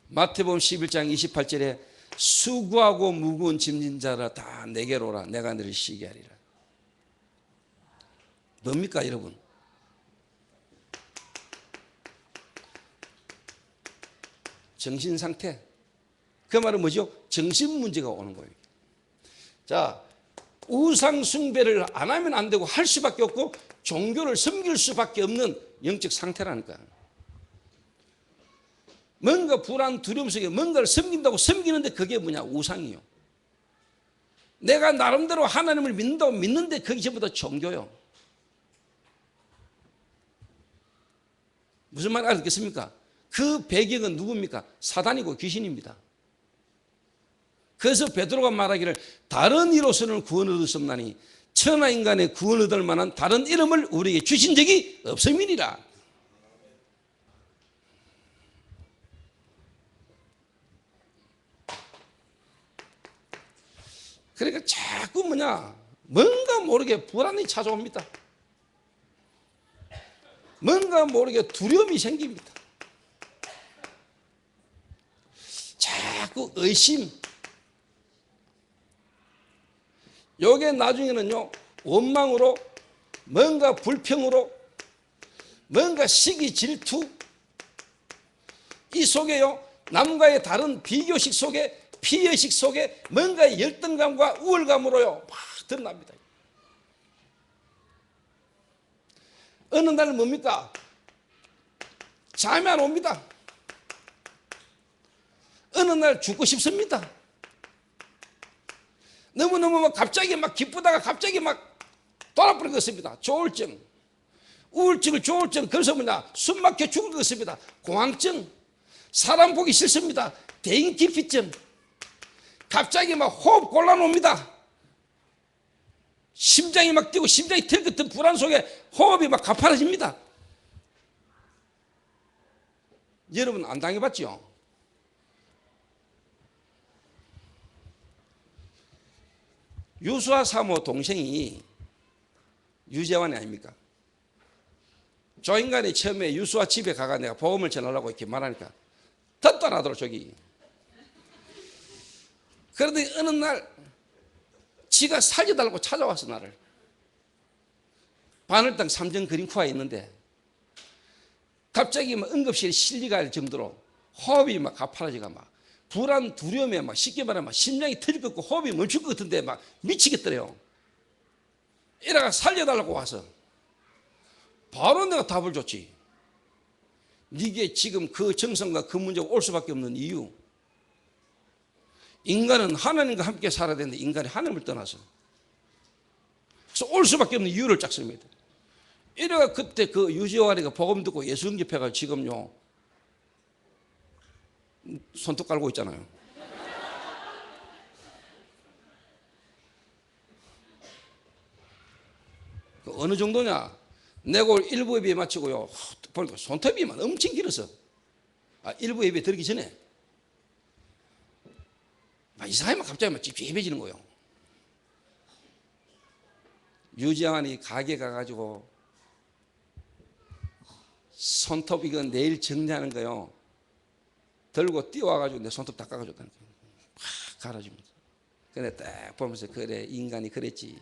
마태복음 11장 28절에 수고하고 무거운 짐진 자라 다 내게로 오라, 내가 너를 쉬게 하리라. 뭡니까 여러분? 정신상태. 그 말은 뭐죠? 정신 문제가 오는 거예요. 자, 우상 숭배를 안 하면 안 되고 할 수밖에 없고 종교를 섬길 수밖에 없는 영적 상태라니까. 뭔가 불안, 두려움 속에 뭔가를 섬긴다고 섬기는데 그게 뭐냐? 우상이요. 내가 나름대로 하나님을 믿는다고 믿는데 그게 전부 다 종교요. 무슨 말 알겠습니까? 그 배경은 누굽니까? 사단이고 귀신입니다. 그래서 베드로가 말하기를 다른 이로서는 구원을 얻을 수 없나니 천하 인간의 구원을 얻을 만한 다른 이름을 우리에게 주신 적이 없음이니라. 그러니까 자꾸 뭔가 모르게 불안이 찾아옵니다. 뭔가 모르게 두려움이 생깁니다. 자꾸 의심. 요게 나중에는요, 원망으로, 뭔가 불평으로, 뭔가 시기 질투, 이 속에요, 남과의 다른 비교식 속에, 피의식 속에 뭔가 열등감과 우월감으로요, 막 드러납니다. 어느 날 뭡니까? 잠이 안 옵니다. 어느 날 죽고 싶습니다. 너무너무 갑자기 기쁘다가 갑자기 돌아버린 것입니다. 조울증, 우울증을 조울증, 그래서 숨 막혀 죽을 것입니다. 공황증, 사람 보기 싫습니다. 대인기피증, 갑자기 호흡 곤란옵니다. 심장이 뛰고 심장이 跳 같은 불안 속에 호흡이 가파라집니다. 여러분 안 당해봤죠? 유수와 사모 동생이 유재환이 아닙니까? 저 인간이 처음에 유수와 집에 가가 내가 복음을 전하려고 이렇게 말하니까 듣도 안 하더라 저기. 그런데 어느 날 지가 살려달라고 찾아와서 나를 바늘땅 3정 그린코아에 있는데 갑자기 응급실에 실리가 할 정도로 호흡이 가파라지가 불안, 두려움에 쉽게 말하면 심장이 터질 것 같고 호흡이 멈출 것 같은데 미치겠더래요. 이래가 살려달라고 와서 바로 내가 답을 줬지. 이게 지금 그 정성과 그 문제가 올 수밖에 없는 이유. 인간은 하나님과 함께 살아야 되는데 인간이 하나님을 떠나서 그래서 올 수밖에 없는 이유를 짰습니다. 이래가 그때 그 유재환이가 복음 듣고 예수 영접해가 지금요 손톱 깔고 있잖아요. 어느 정도냐? 내가 일부 예배 마치고요 보니까 손톱이만 엄청 길어서 일부 예배 들기 전에 이상하면 갑자기 찝찝해지는 거예요. 유재환이 가게 가가지고 손톱 이거 내일 정리하는 거요 들고 뛰어와가지고 내 손톱 다 깎아줬다는 거예요. 확 갈아줍니다. 근데 딱 보면서 그래 인간이 그랬지.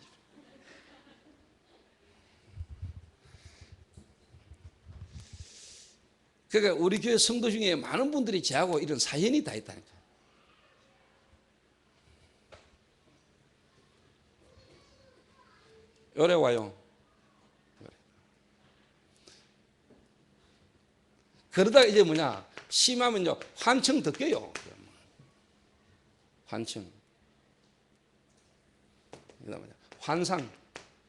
그러니까 우리 교회 성도 중에 많은 분들이 저하고 이런 사연이 다 있다니까. 요래 와요. 그러다가 이제 심하면요 환청 더 껴요. 환청. 그다음에 환상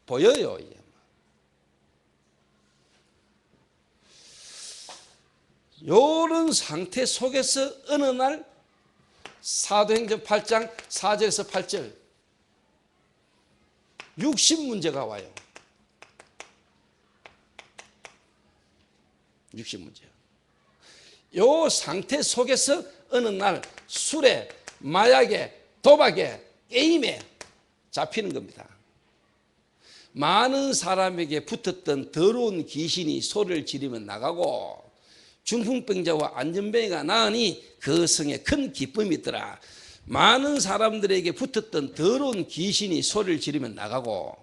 보여요. 이제. 요런 상태 속에서 어느 날 사도행전 8장 4절에서 8절 60문제가 와요. 60문제. 요 상태 속에서 어느 날 술에, 마약에, 도박에, 게임에 잡히는 겁니다. 많은 사람에게 붙었던 더러운 귀신이 소리를 지르며 나가고 중풍병자와 안전병이가 나으니 그 성에 큰 기쁨이 있더라. 많은 사람들에게 붙었던 더러운 귀신이 소리를 지르며 나가고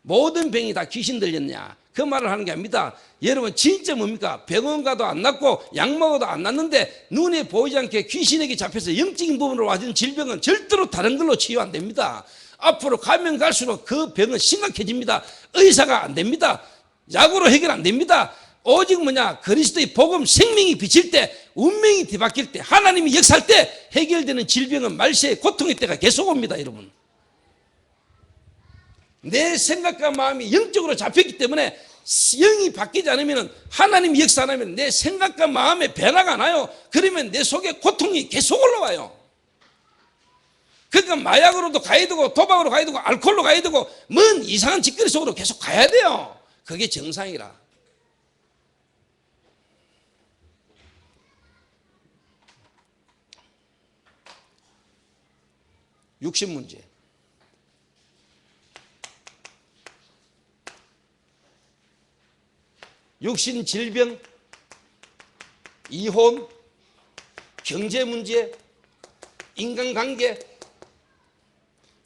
모든 병이 다 귀신 들렸냐? 그 말을 하는 게 아닙니다. 여러분 진짜 뭡니까? 병원 가도 안 낫고 약 먹어도 안 낫는데 눈에 보이지 않게 귀신에게 잡혀서 영적인 부분으로 와준 질병은 절대로 다른 걸로 치유 안 됩니다. 앞으로 가면 갈수록 그 병은 심각해집니다. 의사가 안 됩니다. 약으로 해결 안 됩니다. 오직 뭐냐? 그리스도의 복음 생명이 비칠 때, 운명이 뒤바뀔 때, 하나님이 역사할 때 해결되는 질병은 말세의 고통의 때가 계속 옵니다, 여러분. 내 생각과 마음이 영적으로 잡혔기 때문에 영이 바뀌지 않으면, 하나님이 역사 안 하면 내 생각과 마음의 변화가 안 와요. 그러면 내 속에 고통이 계속 올라와요. 그러니까 마약으로도 가야 되고, 도박으로 가야 되고, 알코올로 가야 되고, 뭔 이상한 짓거리 속으로 계속 가야 돼요. 그게 정상이라. 육신 문제. 육신 질병, 이혼, 경제 문제, 인간관계,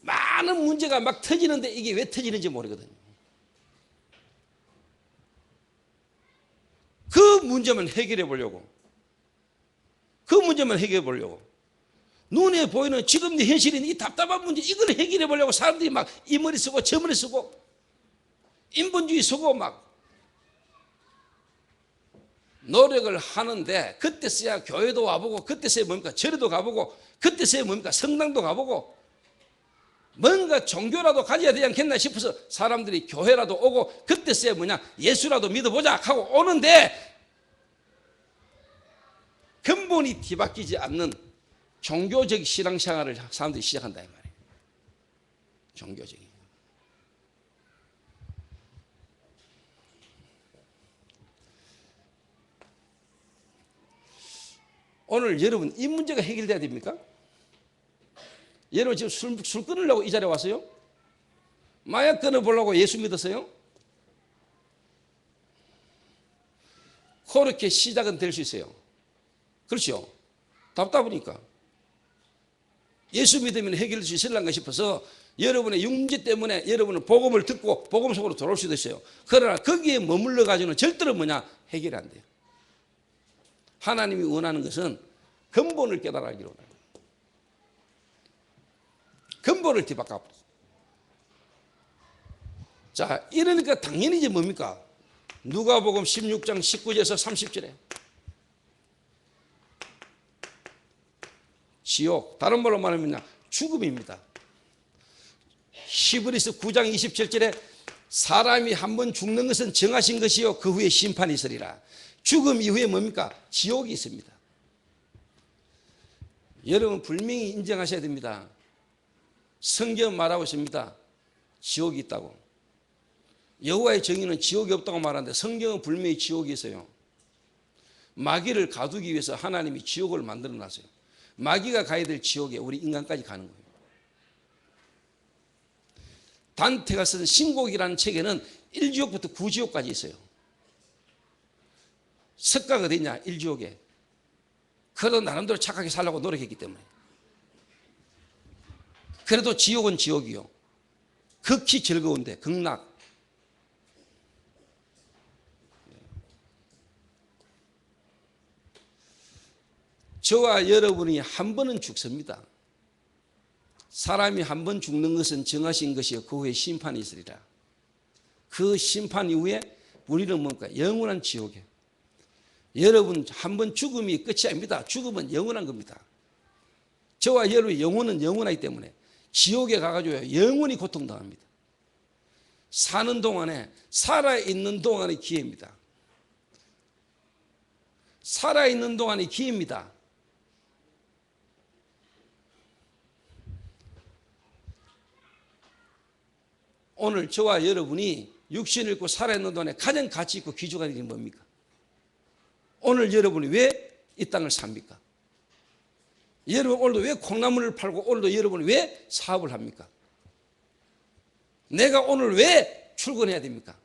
많은 문제가 막 터지는데 이게 왜 터지는지 모르거든요. 그 문제만 해결해 보려고. 그 문제만 해결해 보려고. 눈에 보이는 지금 현실인 이 답답한 문제, 이걸 해결해 보려고 사람들이 막 이 머리 쓰고 저 머리 쓰고 인본주의 쓰고 막 노력을 하는데, 그때서야 교회도 와보고, 그때서야 뭡니까? 절에도 가보고, 그때서야 뭡니까? 성당도 가보고, 뭔가 종교라도 가져야 되지 않겠나 싶어서 사람들이 교회라도 오고, 그때서야 뭐냐? 예수라도 믿어보자 하고 오는데, 근본이 뒤바뀌지 않는 종교적 신앙생활을 사람들이 시작한다 이 말이에요. 종교적인. 오늘 여러분 이 문제가 해결돼야 됩니까? 여러분 지금 술 끊으려고 이 자리에 왔어요? 마약 끊어보려고 예수 믿었어요? 그렇게 시작은 될 수 있어요. 그렇죠? 답답하니까. 예수 믿으면 해결될 수 있을란가 싶어서 여러분의 육문제 때문에 여러분은 복음을 듣고 복음 속으로 들어올 수도 있어요. 그러나 거기에 머물러 가지고는 절대로 뭐냐? 해결이 안 돼요. 하나님이 원하는 것은 근본을 깨달아기로 원합니다. 근본을 뒤바꿔. 자, 이러니까 당연히 이제 뭡니까? 누가복음 16장 19절에서 30절에 지옥, 다른 말로 말하면 죽음입니다. 히브리서 9장 27절에 사람이 한번 죽는 것은 정하신 것이요 그 후에 심판이 있으리라. 죽음 이후에 뭡니까? 지옥이 있습니다. 여러분 분명히 인정하셔야 됩니다. 성경 말하고 있습니다. 지옥이 있다고. 여호와의 정의는 지옥이 없다고 말하는데 성경은 분명히 지옥이 있어요. 마귀를 가두기 위해서 하나님이 지옥을 만들어 놨어요. 마귀가 가야 될 지옥에 우리 인간까지 가는 거예요. 단테가 쓴 신곡이라는 책에는 1지옥부터 9지옥까지 있어요. 석가가 어디냐? 1지옥에. 그래도 나름대로 착하게 살려고 노력했기 때문에. 그래도 지옥은 지옥이요. 극히 즐거운데 극락. 저와 여러분이 한 번은 죽습니다. 사람이 한 번 죽는 것은 정하신 것이요 그 후에 심판이 있으리라. 그 심판 이후에 우리는 뭔가 영원한 지옥에. 여러분 한 번 죽음이 끝이 아닙니다. 죽음은 영원한 겁니다. 저와 여러분의 영혼은 영원하기 때문에 지옥에 가가지고 영원히 고통당합니다. 사는 동안에, 살아있는 동안의 기회입니다. 살아있는 동안의 기회입니다. 오늘 저와 여러분이 육신을 입고 살아있는 동안에 가장 가치 있고 귀중한 일이 뭡니까? 오늘 여러분이 왜 이 땅을 삽니까? 여러분 오늘도 왜 콩나물을 팔고 오늘도 여러분이 왜 사업을 합니까? 내가 오늘 왜 출근해야 됩니까?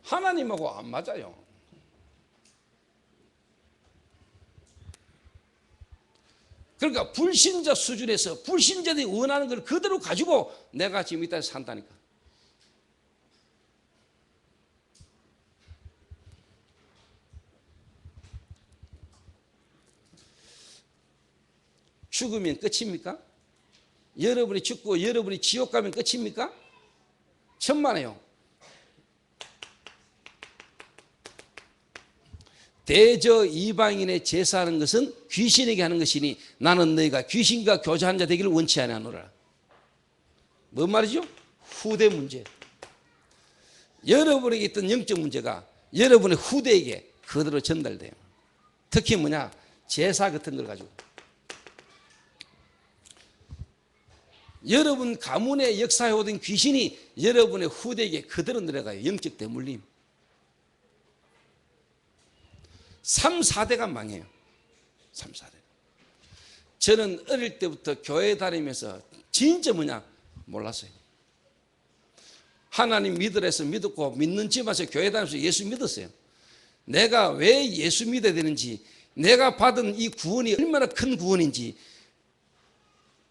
하나님하고 안 맞아요. 그러니까 불신자 수준에서 불신자들이 원하는 걸 그대로 가지고 내가 지금 이 땅에 산다니까. 죽으면 끝입니까? 여러분이 죽고 여러분이 지옥 가면 끝입니까? 천만에요. 대저 이방인의 제사하는 것은 귀신에게 하는 것이니 나는 너희가 귀신과 교제한 자 되기를 원치 아니하노라. 뭔 말이죠? 후대 문제. 여러분에게 있던 영적 문제가 여러분의 후대에게 그대로 전달돼요. 특히 뭐냐? 제사 같은 걸 가지고. 여러분 가문의 역사에 오던 귀신이 여러분의 후대에게 그대로 내려가요. 영적 대물림. 3, 4대가 망해요. 3, 4대. 저는 어릴 때부터 교회 다니면서 진짜 뭐냐 몰랐어요. 하나님 믿으라 해서 믿었고 믿는 집에서 교회 다니면서 예수 믿었어요. 내가 왜 예수 믿어야 되는지, 내가 받은 이 구원이 얼마나 큰 구원인지,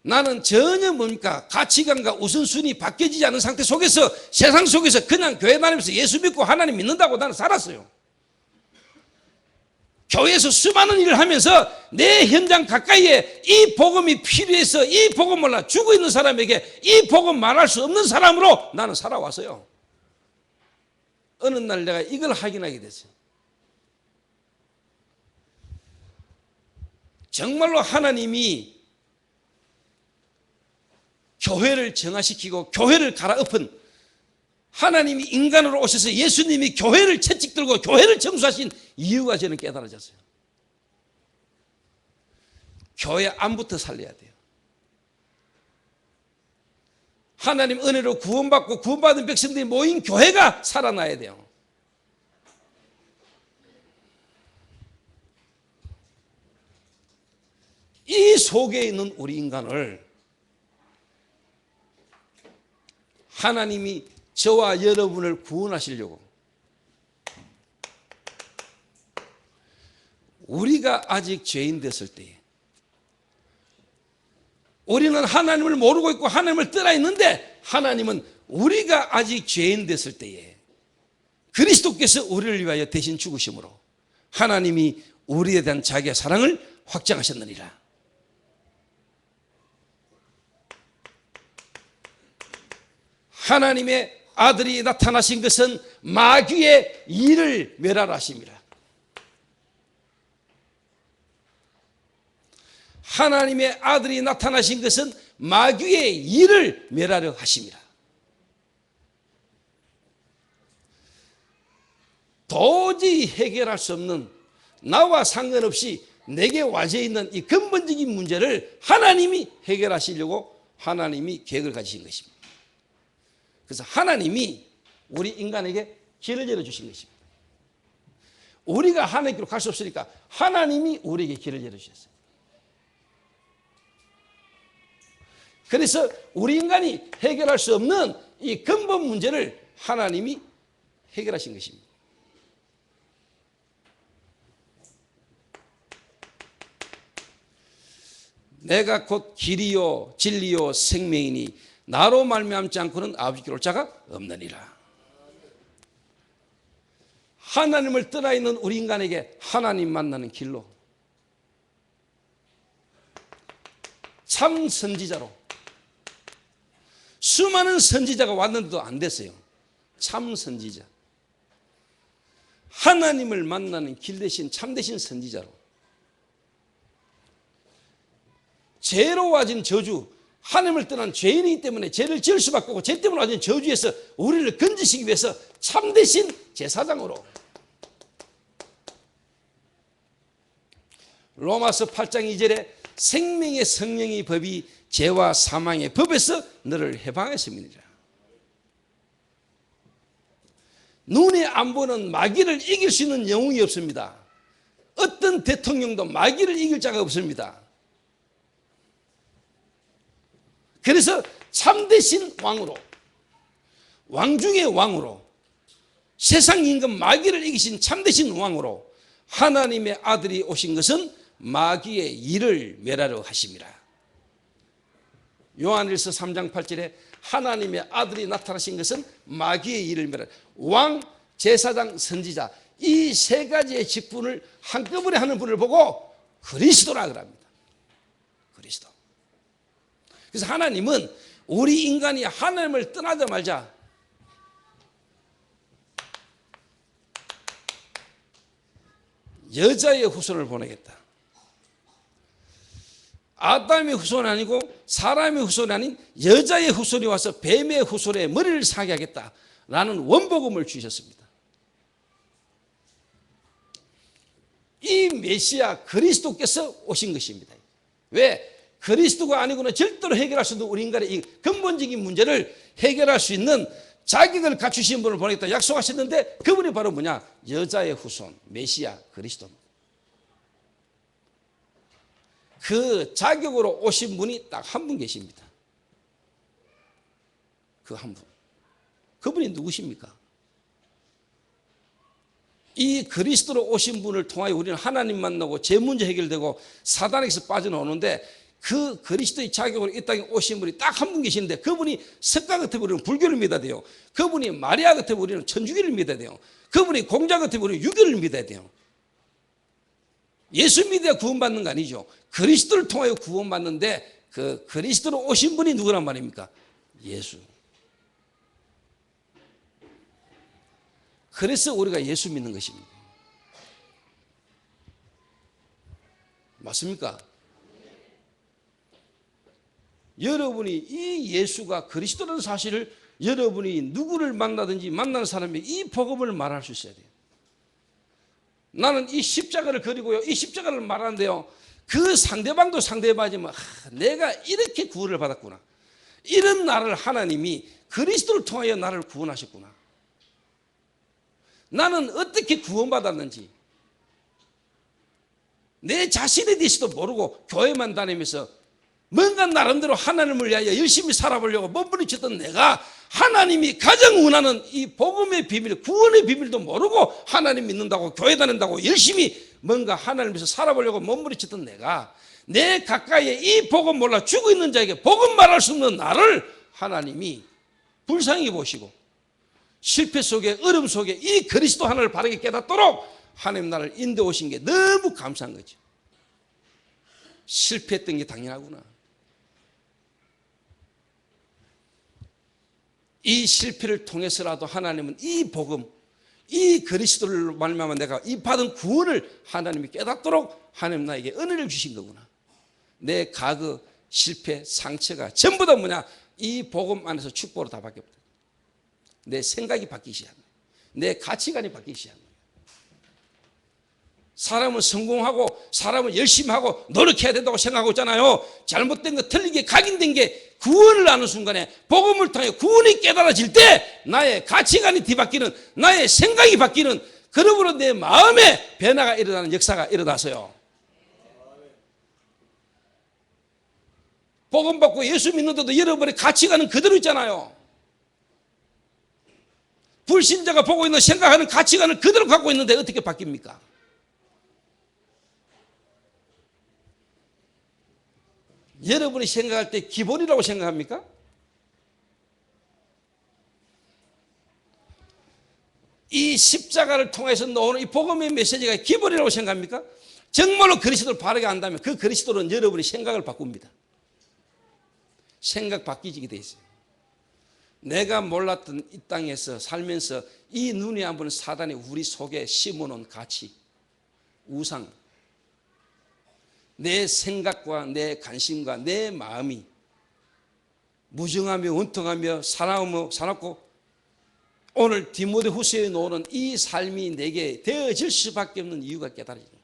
나는 전혀 뭡니까 가치관과 우선순위 바뀌어지지 않은 상태 속에서, 세상 속에서 그냥 교회 다니면서 예수 믿고 하나님 믿는다고 나는 살았어요. 교회에서 수많은 일을 하면서 내 현장 가까이에 이 복음이 필요해서 이 복음 몰라 죽어 있는 사람에게 이 복음 말할 수 없는 사람으로 나는 살아왔어요. 어느 날 내가 이걸 확인하게 됐어요. 정말로 하나님이 교회를 정화시키고 교회를 갈아엎은, 하나님이 인간으로 오셔서 예수님이 교회를 채찍 들고 교회를 청소하신 이유가 저는 깨달아졌어요. 교회 안부터 살려야 돼요. 하나님 은혜로 구원받고 구원받은 백성들이 모인 교회가 살아나야 돼요. 이 속에 있는 우리 인간을 하나님이 저와 여러분을 구원하시려고, 우리가 아직 죄인 됐을 때에, 우리는 하나님을 모르고 있고 하나님을 떠나 있는데, 하나님은 우리가 아직 죄인 됐을 때에 그리스도께서 우리를 위하여 대신 죽으심으로 하나님이 우리에 대한 자기의 사랑을 확정하셨느니라. 하나님의 아들이 나타나신 것은 마귀의 일을 멸하라 하심이라. 하나님의 아들이 나타나신 것은 마귀의 일을 멸하려 하심이라. 도저히 해결할 수 없는, 나와 상관없이 내게 와져 있는 이 근본적인 문제를 하나님이 해결하시려고 하나님이 계획을 가지신 것입니다. 그래서 하나님이 우리 인간에게 길을 열어주신 것입니다. 우리가 하나님께로 갈 수 없으니까 하나님이 우리에게 길을 열어주셨어요. 그래서 우리 인간이 해결할 수 없는 이 근본 문제를 하나님이 해결하신 것입니다. 내가 곧 길이요 진리요 생명이니 나로 말미암지 않고는 아버지께 올 자가 없느니라. 하나님을 떠나 있는 우리 인간에게 하나님 만나는 길로, 참 선지자로, 수많은 선지자가 왔는데도 안 됐어요. 참 선지자, 하나님을 만나는 길 대신 참되신 선지자로, 죄로 와진 저주, 하나님을 떠난 죄인이기 때문에 죄를 지을 수밖에 없고 죄 때문에 와진 저주에서 우리를 건지시기 위해서 참되신 제사장으로, 로마서 8장 2절에 생명의 성령의 법이 죄와 사망의 법에서 너를 해방했습니다. 눈에 안 보는 마귀를 이길 수 있는 영웅이 없습니다. 어떤 대통령도 마귀를 이길 자가 없습니다. 그래서 참되신 왕으로, 왕 중의 왕으로, 세상 임금 마귀를 이기신 참되신 왕으로 하나님의 아들이 오신 것은 마귀의 일을 멸하려 하심이라. 요한일서 3장 8절에 하나님의 아들이 나타나신 것은 마귀의 일을 멸하려, 왕, 제사장, 선지자, 이 세 가지의 직분을 한꺼번에 하는 분을 보고 그리스도라 그럽니다. 그리스도. 그래서 하나님은 우리 인간이 하나님을 떠나자마자 여자의 후손을 보내겠다. 아담의 후손이 아니고 사람의 후손이 아닌 여자의 후손이 와서 뱀의 후손의 머리를 사게 하겠다라는 원복음을 주셨습니다. 이 메시아 그리스도께서 오신 것입니다. 왜? 그리스도가 아니고는 절대로 해결할 수 없는 우리 인간의 이 근본적인 문제를 해결할 수 있는 자격을 갖추신 분을 보내겠다 약속하셨는데, 그분이 바로 뭐냐? 여자의 후손 메시아 그리스도입니다. 그 자격으로 오신 분이 딱 한 분 계십니다. 그 한 분. 그분이 누구십니까? 이 그리스도로 오신 분을 통하여 우리는 하나님 만나고 제 문제 해결되고 사단에게서 빠져나오는데, 그 그리스도의 자격으로 이 땅에 오신 분이 딱 한 분 계시는데, 그분이 석가 같으면 우리는 불교를 믿어야 돼요. 그분이 마리아 같으면 우리는 천주교를 믿어야 돼요. 그분이 공자 같으면 우리는 유교를 믿어야 돼요. 예수 믿어야 구원받는 거 아니죠. 그리스도를 통하여 구원받는데, 그 그리스도로 오신 분이 누구란 말입니까? 예수. 그래서 우리가 예수 믿는 것입니다. 맞습니까? 여러분이 이 예수가 그리스도라는 사실을, 여러분이 누구를 만나든지 만나는 사람이 이 복음을 말할 수 있어야 돼요. 나는 이 십자가를 그리고요, 이 십자가를 말하는데요, 그 상대방도 상대방이지만 내가 이렇게 구원을 받았구나, 이런 나를 하나님이 그리스도를 통하여 나를 구원하셨구나, 나는 어떻게 구원받았는지 내 자신에 대해서도 모르고 교회만 다니면서 뭔가 나름대로 하나님을 위하여 열심히 살아보려고 몸부림쳤던 내가, 하나님이 가장 원하는 이 복음의 비밀, 구원의 비밀도 모르고 하나님 믿는다고 교회 다닌다고 열심히 뭔가 하나님을 위해서 살아보려고 몸부림쳤던 내가, 내 가까이에 이 복음 몰라 죽어 있는 자에게 복음 말할 수 없는 나를 하나님이 불쌍히 보시고 실패 속에, 어려움 속에 이 그리스도 하나를 바르게 깨닫도록 하나님 나를 인도해 오신 게 너무 감사한 거죠. 실패했던 게 당연하구나. 이 실패를 통해서라도 하나님은 이 복음, 이 그리스도를 말미암아 내가 이 받은 구원을 하나님이 깨닫도록 하나님 나에게 은혜를 주신 거구나. 내 과거 실패, 상처가 전부 다 뭐냐? 이 복음 안에서 축복으로 다 바뀌었다. 내 생각이 바뀌기 시작한 거예요. 내 가치관이 바뀌기 시작한 거예요. 사람은 성공하고 사람은 열심히 하고 노력해야 된다고 생각하고 있잖아요. 잘못된 거, 틀리게 각인된 게 구원을 아는 순간에, 복음을 통해 구원이 깨달아질 때 나의 가치관이 뒤바뀌는, 나의 생각이 바뀌는, 그러므로 내 마음에 변화가 일어나는 역사가 일어나서요, 복음 받고 예수 믿는데도 여러분의 가치관은 그대로 있잖아요. 불신자가 보고 있는 생각하는 가치관을 그대로 갖고 있는데 어떻게 바뀝니까? 여러분이 생각할 때 기본이라고 생각합니까? 이 십자가를 통해서 나오는 이 복음의 메시지가 기본이라고 생각합니까? 정말로 그리스도를 바르게 안다면 그 그리스도는 여러분의 생각을 바꿉니다. 생각 바뀌게 돼 있어요. 내가 몰랐던 이 땅에서 살면서 이 눈에 안 보는 사단이 우리 속에 심어놓은 가치, 우상, 내 생각과 내 관심과 내 마음이 무정하며 원통하며 사납고 오늘 디모데후서에 나오는 이 삶이 내게 되어질 수밖에 없는 이유가 깨달아집니다.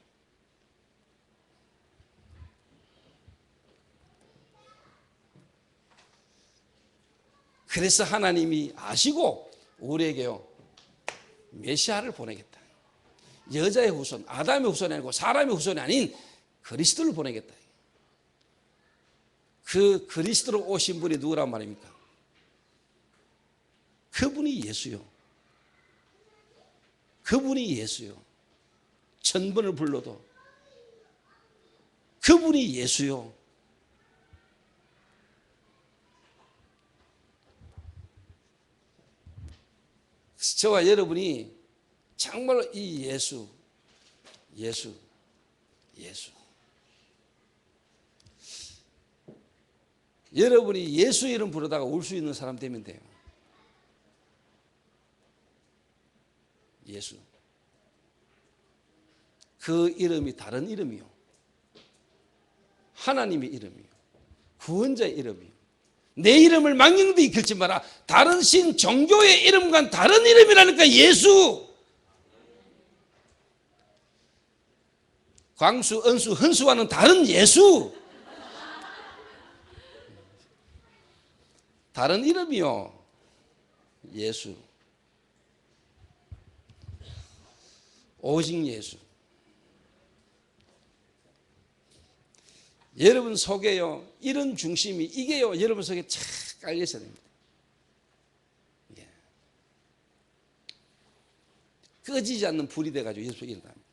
그래서 하나님이 아시고 우리에게요, 메시아를 보내겠다. 여자의 후손, 아담의 후손이 아니고 사람의 후손이 아닌 그리스도를 보내겠다. 그 그리스도로 오신 분이 누구란 말입니까? 그분이 예수요. 그분이 예수요. 1000번을 불러도 그분이 예수요. 저와 여러분이 정말로 이 예수 여러분이 예수 이름 부르다가 울 수 있는 사람 되면 돼요. 예수. 그 이름이 다른 이름이요. 하나님의 이름이요. 구원자의 이름이요. 내 이름을 망령되이 걸지 마라. 다른 신 종교의 이름과는 다른 이름이라니까. 예수. 광수, 은수, 헌수와는 다른 예수. 다른 이름이요. 예수. 오직 예수. 여러분 속에요, 이런 중심이, 이게요, 여러분 속에 착 깔려 있어야 됩니다. 예. 꺼지지 않는 불이 돼가지고 여러분 속에 일어납니다.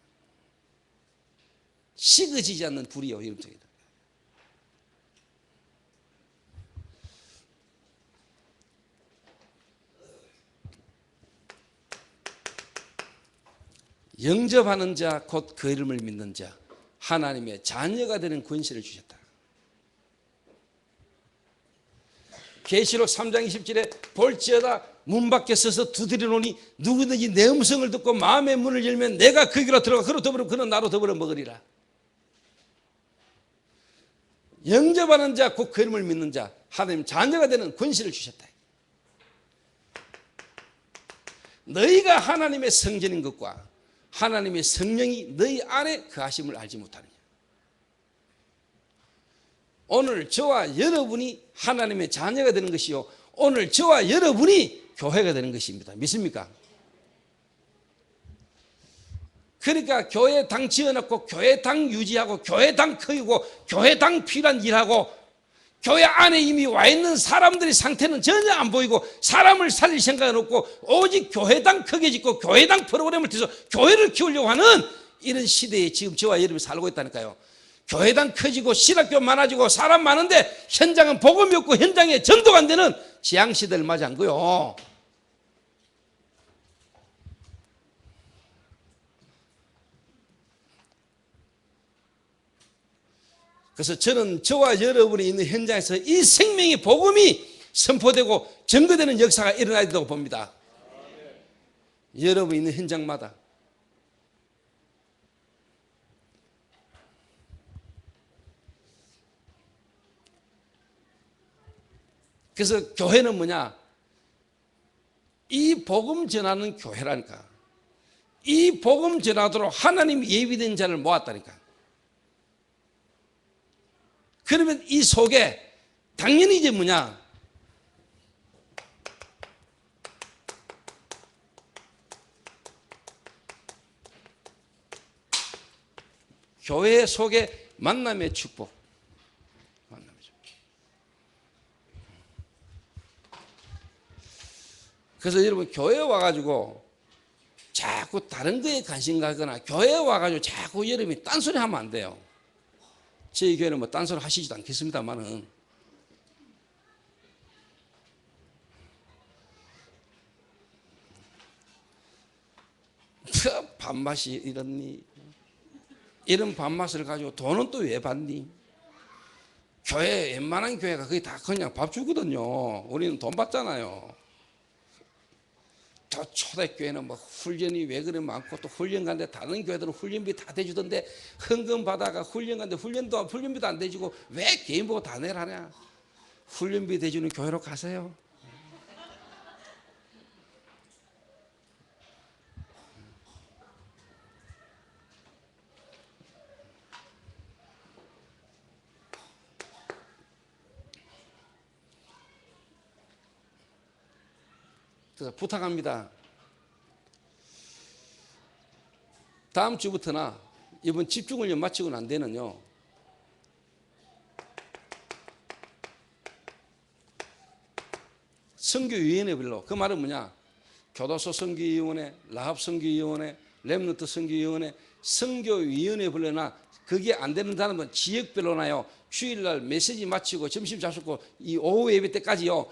식어지지 않는 불이요, 여러분 속에. 영접하는 자, 곧 그 이름을 믿는 자, 하나님의 자녀가 되는 권세를 주셨다. 계시록 3장 20절에 볼지어다 문 밖에 서서 두드리노니 누구든지 내 음성을 듣고 마음의 문을 열면 내가 그 길로 들어가 그로 더불어 그는 나로 더불어 먹으리라. 영접하는 자, 곧 그 이름을 믿는 자, 하나님 자녀가 되는 권세를 주셨다. 너희가 하나님의 성전인 것과 하나님의 성령이 너희 안에 거하심을 알지 못하느냐. 오늘 저와 여러분이 하나님의 자녀가 되는 것이요, 오늘 저와 여러분이 교회가 되는 것입니다. 믿습니까? 그러니까 교회당 지어놓고 교회당 유지하고 교회당 크이고 교회당 필요한 일하고 교회 안에 이미 와 있는 사람들의 상태는 전혀 안 보이고 사람을 살릴 생각은 없고 오직 교회당 크게 짓고 교회당 프로그램을 통해서 교회를 키우려고 하는 이런 시대에 지금 저와 여러분이 살고 있다니까요. 교회당 커지고 신학교 많아지고 사람 많은데 현장은 복음이 없고 현장에 전도가 안 되는 지향시대를 맞이한 거요. 그래서 저는 저와 여러분이 있는 현장에서 이 생명의 복음이 선포되고 증거되는 역사가 일어나야 된다고 봅니다. 여러분이 있는 현장마다. 그래서 교회는 뭐냐? 이 복음 전하는 교회라니까. 이 복음 전하도록 하나님 예비된 자를 모았다니까. 그러면 이 속에 당연히 이제 뭐냐? 교회 속에 만남의 축복. 만남의 축복. 그래서 여러분 교회에 와가지고 자꾸 다른 거에 관심 가거나 교회에 와가지고 자꾸 여러분이 딴소리 하면 안 돼요. 저희 교회는 뭐 딴소리 하시지도 않겠습니다만은 밥맛이 이렇니? 이런 밥맛을 가지고 돈은 또 왜 받니? 교회 웬만한 교회가 거의 다 그냥 밥 주거든요. 우리는 돈 받잖아요. 저 초대교회는 뭐 훈련이 왜 그래 많고 또 훈련 가는데 다른 교회들은 훈련비 다 대주던데 헌금 받아가 훈련 가는데 훈련비도 안 대주고 왜 개인 보고 다 내라냐. 훈련비 대주는 교회로 가세요. 그래서 부탁합니다. 다음 주부터나 이번 집중훈련 마치고 난 데는요, 선교위원회별로, 그 말은 뭐냐? 교도소 선교위원회, 라합 선교위원회, 렘넌트 선교위원회, 선교위원회별로나 그게 안 되는 사람은 지역별로나요, 주일날 메시지 마치고 점심 잡수고 이 오후 예배 때까지요,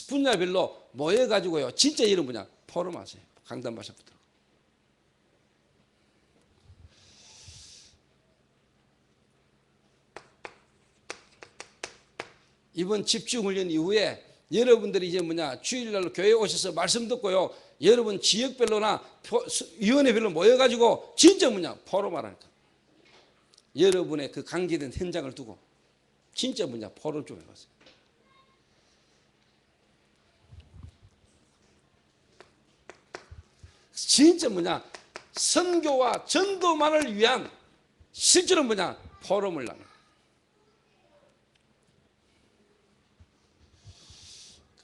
분야별로 모여가지고요, 진짜 이런 분야 포럼하세요. 강단 마셔부터. 이번 집중훈련 이후에 여러분들이 이제 뭐냐, 주일날 교회에 오셔서 말씀 듣고요, 여러분 지역별로나 위원회별로 모여가지고 진짜 뭐냐 포럼을 하니까 여러분의 그 관계된 현장을 두고 진짜 뭐냐 포럼 좀 해봤어요. 진짜 뭐냐 선교와 전도만을 위한 실제로 뭐냐 포럼을 나누는.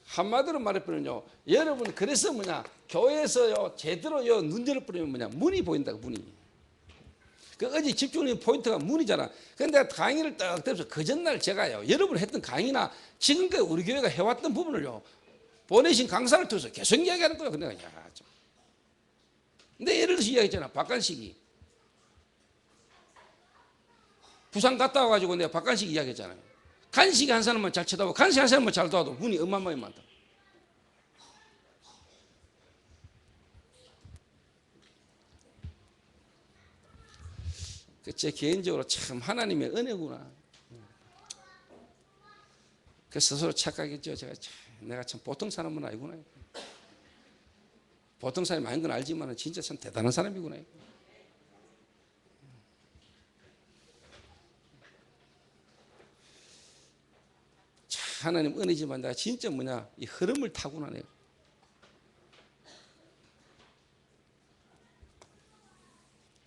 한마디로 말해보면요, 여러분 그래서 뭐냐 교회에서요 제대로요 눈 열어버리면 뭐냐 문이 보인다고. 문이. 그 어제 집중적인 포인트가 문이잖아. 근데 강의를 딱 들어서 그 전날 제가요 여러분 했던 강의나 지금까지 우리 교회가 해왔던 부분을요 보내신 강사를 통해서 계속 이야기하는 거예요. 근데 야 좀. 근데 예를 들어서 이야기했잖아. 박관식이 부산 갔다 와가지고 내가 박관식 이야기했잖아요. 간식이 한 사람만 잘 쳐다보고 간식 한 사람만 잘 도와도 문이 어마어마하게 많다. 제 개인적으로 참 하나님의 은혜구나. 그 스스로 착각했죠. 내가 참 보통 사람은 아니구나. 보통 사람이 아닌 건 알지만 진짜 참 대단한 사람이구나. 하나님 은혜지만 내가 진짜 뭐냐 이 흐름을 타구나 내가.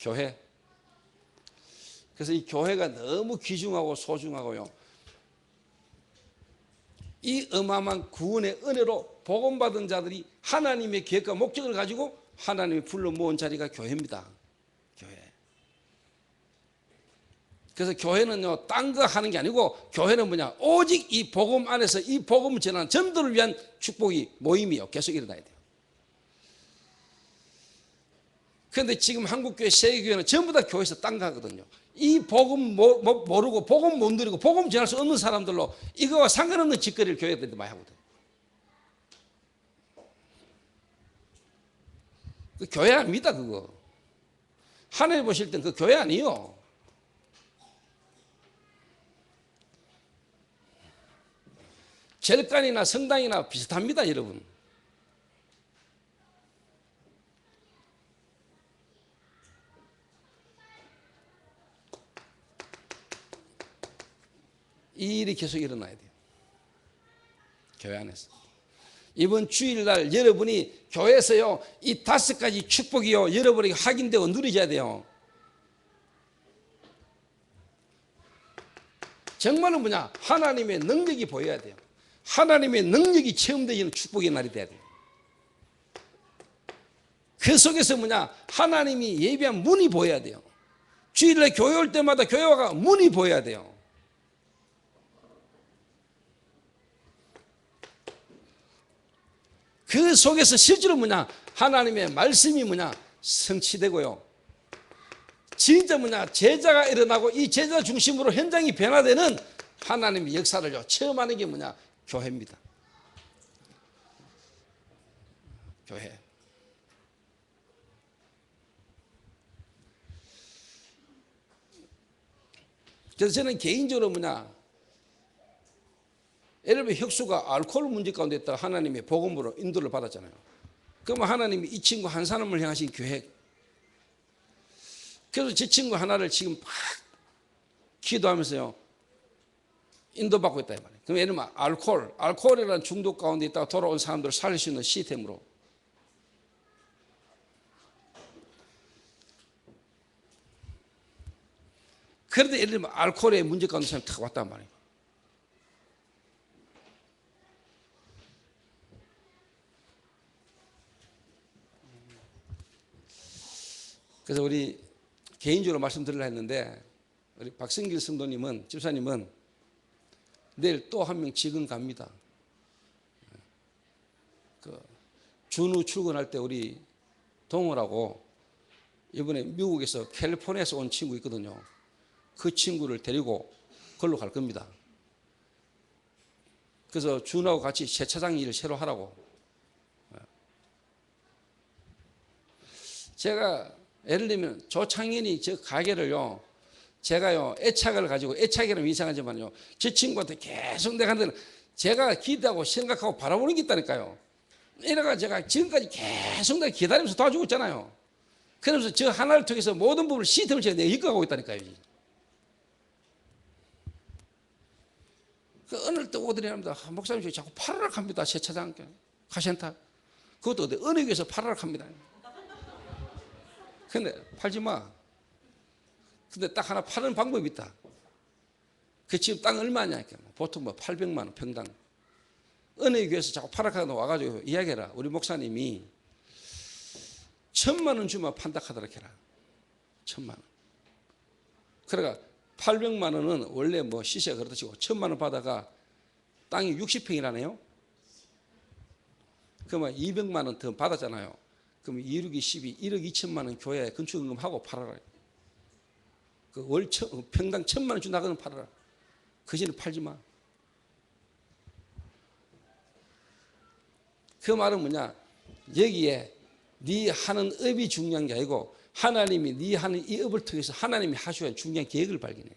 교회. 그래서 이 교회가 너무 귀중하고 소중하고요. 이 어마어마한 구원의 은혜로 복음받은 자들이 하나님의 계획과 목적을 가지고 하나님이 불러 모은 자리가 교회입니다. 교회. 그래서 교회는요 딴 거 하는 게 아니고 교회는 뭐냐 오직 이 복음 안에서 이 복음을 전하는 전도를 위한 축복이 모임이요 계속 일어나야 돼요. 그런데 지금 한국교회 세계교회는 전부 다 교회에서 딴 거 하거든요. 이 복음 모르고 복음 못 누리고 복음 전할 수 없는 사람들로 이거와 상관없는 짓거리를 교회들이 많이 하거든요. 그 교회 아닙니다. 그거 하나님 보실 땐 그 교회 아니에요. 절간이나 성당이나 비슷합니다. 여러분. 이 일이 계속 일어나야 돼요. 교회 안에서. 이번 주일날 여러분이 교회에서요 이 5가지 축복이요 여러분에게 확인되고 누리셔야 돼요. 정말은 뭐냐 하나님의 능력이 보여야 돼요. 하나님의 능력이 체험되는 축복의 날이 돼야 돼요. 그 속에서 뭐냐 하나님이 예비한 문이 보여야 돼요. 주일날 교회 올 때마다 교회가 문이 보여야 돼요. 그 속에서 실제로 뭐냐 하나님의 말씀이 뭐냐 성취되고요. 진짜 뭐냐 제자가 일어나고 이 제자 중심으로 현장이 변화되는 하나님의 역사를요 체험하는 게 뭐냐 교회입니다. 교회. 그래서 저는 개인적으로 뭐냐 예를 들면 혁수가 알코올 문제 가운데 있다가 하나님의 복음으로 인도를 받았잖아요. 그러면 하나님이 이 친구 한 사람을 향하신 계획. 그래서 제 친구 하나를 지금 막 기도하면서요 인도받고 있다 이 말이에요. 그럼 예를 들면 알코올이라는 중독 가운데 있다가 돌아온 사람들을 살릴 수 있는 시스템으로. 그런데 예를 들면 알코올의 문제 가운데 사람이 탁 왔단 말이에요. 그래서 우리 개인적으로 말씀드리려 했는데 우리 박성길 성도님은 집사님은 내일 또 한 명 지금 갑니다. 그 준우 출근할 때 우리 동호라고 이번에 미국에서 캘리포니아에서 온 친구 있거든요. 그 친구를 데리고 걸로 갈 겁니다. 그래서 준우하고 같이 세차장 일을 새로 하라고. 제가 예를 들면 조창현이 저 가게를요 제가요 애착을 가지고 애착이라면 이상하지만요 저 친구한테 계속 내가 하는 데는 제가 기대하고 생각하고 바라보는 게 있다니까요. 이래가 제가 지금까지 계속 내가 기다리면서 도와주고 있잖아요. 그러면서 저 하나를 통해서 모든 부분을 시스템을 제가 내가 이끌어가고 있다니까요. 그 어느 때 오더니 합니다. 목사님 자꾸 팔아락 합니다. 세차장께 카센터. 그것도 어디 어느 교회에서 팔아락 합니다. 근데 팔지 마. 근데 딱 하나 파는 방법이 있다. 그 지금 땅 얼마냐? 보통 뭐 800만 원 평당. 은혜 교회에서 자꾸 파락하고 와가지고 이야기해라. 우리 목사님이 1,000만 원 주면 판다 하도록 해라. 1,000만 원. 그러니까 800만 원은 원래 뭐 시세가 그렇다 치고 1,000만 원 받아가 땅이 60평이라네요. 그러면 200만 원 더 받았잖아요. 그럼 2, 6, 12, 1억 2천만 원 교회에 건축연금하고 팔아라. 그 월 평당 1,000만 원 준다고는 팔아라. 그 전에 팔지 마. 그 말은 뭐냐? 여기에 네 하는 업이 중요한 게 아니고 하나님이 네 하는 이 업을 통해서 하나님이 하셔야 중요한 계획을 발견해.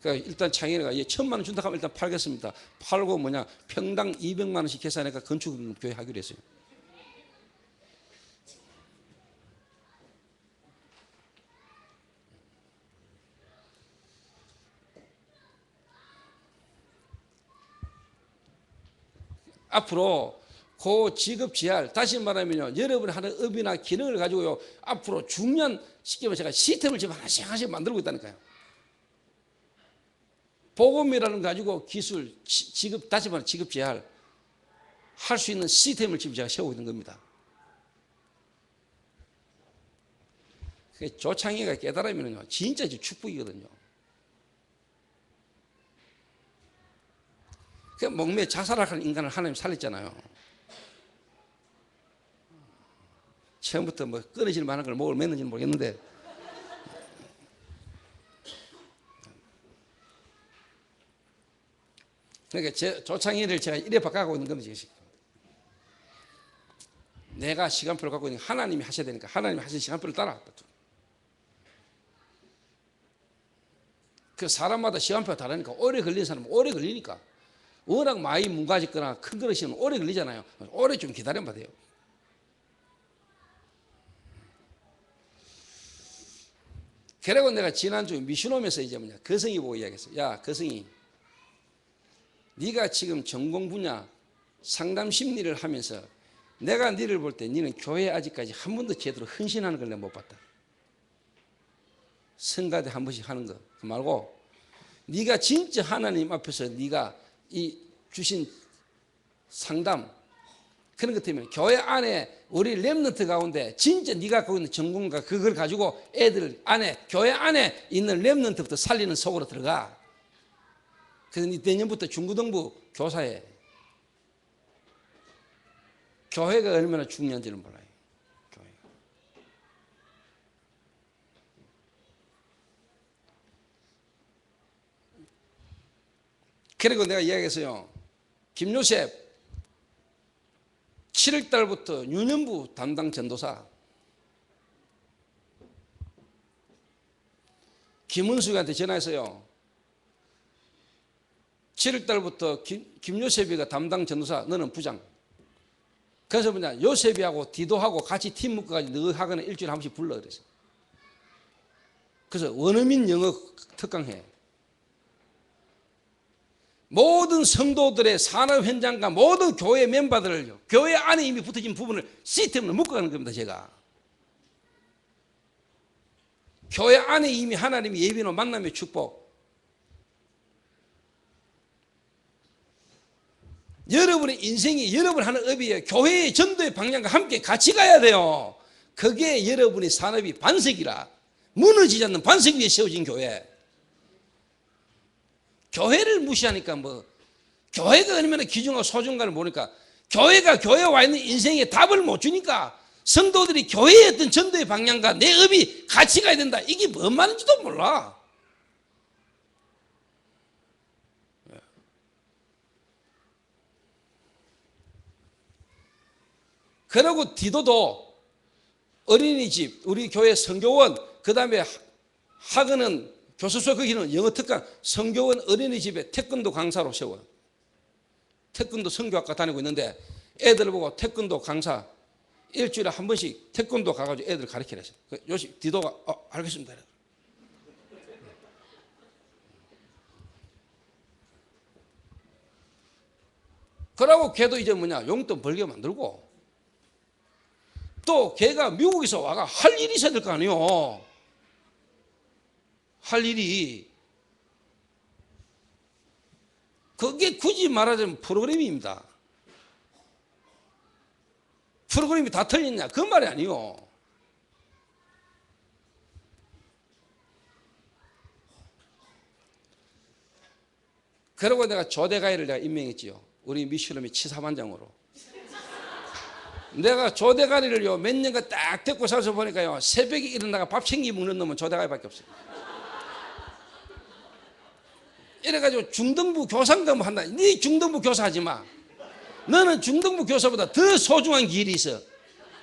그러니까 일단 창현이가 1,000만 원 준다고 하면 일단 팔겠습니다. 팔고 뭐냐? 평당 200만 원씩 계산해서 건축 교회 하기로 했어요. 앞으로 그 직업 지할, 다시 말하면요, 여러분이 하는 업이나 기능을 가지고요, 앞으로 중요한, 쉽게 말해서 제가 시스템을 지금 하나씩 만들고 있다니까요. 복음이라는 거 가지고 기술, 직업, 다시 말하면 직업 지할, 할 수 있는 시스템을 지금 제가 세우고 있는 겁니다. 조창희가 깨달으면요, 진짜 축복이거든요. 그 목매에 자살하는 인간을 하나님 살렸잖아요. 처음부터 뭐 끊어질 만한 걸 목을 맸는지는 모르겠는데. 그러니까 조창희를 제가 이래 바꿔가고 있는 겁니다. 내가 시간표를 갖고 있는 하나님이 하셔야 되니까 하나님이 하신 시간표를 따라. 그 사람마다 시간표가 다르니까 오래 걸리는 사람은 오래 걸리니까. 워낙 많이 뭉가짓거나 큰 그릇이면 오래 걸리잖아요. 오래 좀 기다려봐 돼요. 그리고 내가 지난주에 미션홈에서 이제 뭐냐, 거성이 보고 이야기했어요. 야, 거성이, 네가 지금 전공 분야 상담 심리를 하면서 내가 너를 볼 때 너는 교회에 아직까지 한 번도 제대로 헌신하는 걸 내가 못 봤다. 성가대 한 번씩 하는 거 그 말고 네가 진짜 하나님 앞에서 네가 이 주신 상담 그런 것 때문에 교회 안에 우리 렘넌트 가운데 진짜 네가 갖고 있는 전공과 그걸 가지고 애들 안에 교회 안에 있는 렘넌트부터 살리는 속으로 들어가. 그래서 네 내년부터 중고등부 교사해. 교회가 얼마나 중요한지를 몰라요. 교회가. 그리고 내가 이야기했어요. 김요셉 7월 달부터 유년부 담당 전도사 김은숙한테 전화했어요. 7월 달부터 김요셉이가 담당 전도사, 너는 부장. 그래서 뭐냐, 요셉이하고 디도하고 같이 팀 묶어가지고 너 하거나 일주일에 한 번씩 불러 그랬어. 그래서 원어민 영어 특강해. 모든 성도들의 산업 현장과 모든 교회 멤버들을 교회 안에 이미 붙어진 부분을 시스템으로 묶어가는 겁니다. 제가 교회 안에 이미 하나님의 예비로 만남의 축복, 여러분의 인생이 여러분 하는 업이에요. 교회의 전도의 방향과 함께 같이 가야 돼요. 그게 여러분의 산업이 반석이라, 무너지지 않는 반석 위에 세워진 교회. 교회를 무시하니까 뭐 교회가 얼마나 귀중하고 소중한가를 모르니까, 교회가 교회에 와 있는 인생에 답을 못 주니까 성도들이 교회의 어떤 전도의 방향과 내 업이 같이 가야 된다, 이게 뭔 말인지도 몰라. 그리고 디도도 어린이집, 우리 교회 성교원, 그 다음에 학원은 교수소, 거기는 영어 특강, 성교원 어린이집에 태권도 강사로 세워. 태권도 성교학과 다니고 있는데 애들 보고 태권도 강사 일주일에 한 번씩 태권도 가가지고 애들 가르치라 했어요. 요시 디도가 알겠습니다. 그러고 걔도 이제 용돈 벌게 만들고 또 걔가 미국에서 와가 할 일이 있어야 될 거 아니에요. 할 일이. 그게 굳이 말하자면 프로그램입니다. 프로그램이 다 틀렸냐? 그 말이 아니요. 그리고 내가 조대가이를 내가 임명했지요. 우리 미슐럼의 치사반장으로. 내가 조대가리를요 몇 년간 딱 데리고 살서 보니까요 새벽에 일어나가 밥 챙기 먹는 놈은 조대가리밖에 없어요. 이래가지고 중등부 교사인가 뭐 한다. 네 중등부 교사 하지 마. 너는 중등부 교사보다 더 소중한 길이 있어.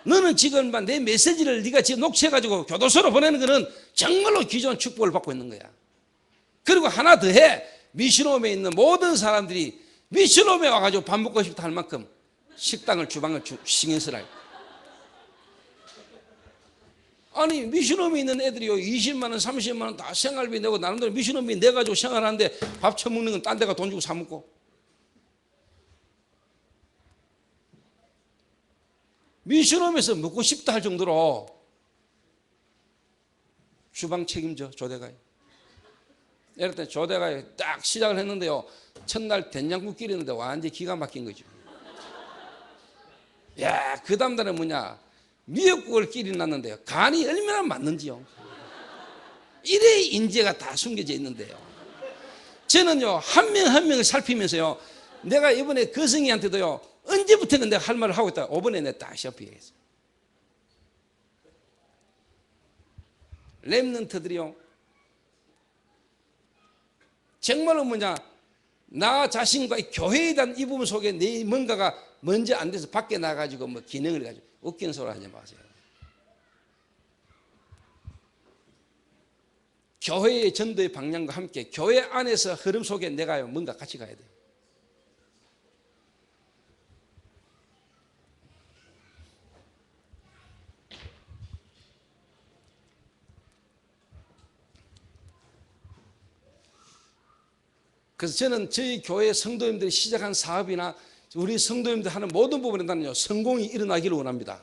너는 지금 내 메시지를 네가 지금 녹취해가지고 교도소로 보내는 거는 정말로 귀중한 축복을 받고 있는 거야. 그리고 하나 더 해. 미션홈에 있는 모든 사람들이 미션홈에 와가지고 밥 먹고 싶다 할 만큼 식당을 주방을 신경 쓰라. 아니 미션홈에 있는 애들이요 20만 원 30만 원 다 생활비 내고 나름대로 미션홈에 내가지고 생활하는데 밥 처먹는 건 딴 데가 돈 주고 사 먹고. 미션홈에서 먹고 싶다 할 정도로 주방 책임져 조대가이. 이럴 때 조대가이 딱 시작을 했는데요 첫날 된장국 끓이는데 완전히 기가 막힌 거죠. 야, 그 다음 달에 미역국을 끓여놨는데요 간이 얼마나 맞는지요. 이래 인재가 다 숨겨져 있는데요 저는요 한 명 한 명을 살피면서요 내가 이번에 거성이한테도요 언제부터는 내가 할 말을 하고 있다. 5번에 내가 딱 시합 얘기했어요. 렘넌트들이요 정말로 나 자신과 이 교회에 대한 이 부분 속에 내 뭔가가 먼저 안 돼서 밖에 나가지고 기능을 가지고 웃기는 소리 하지 마세요. 교회의 전도의 방향과 함께 교회 안에서 흐름 속에 내가 뭔가 같이 가야 돼요. 그래서 저는 저희 교회 성도님들이 시작한 사업이나 우리 성도님들 하는 모든 부분에 나는요 성공이 일어나기를 원합니다.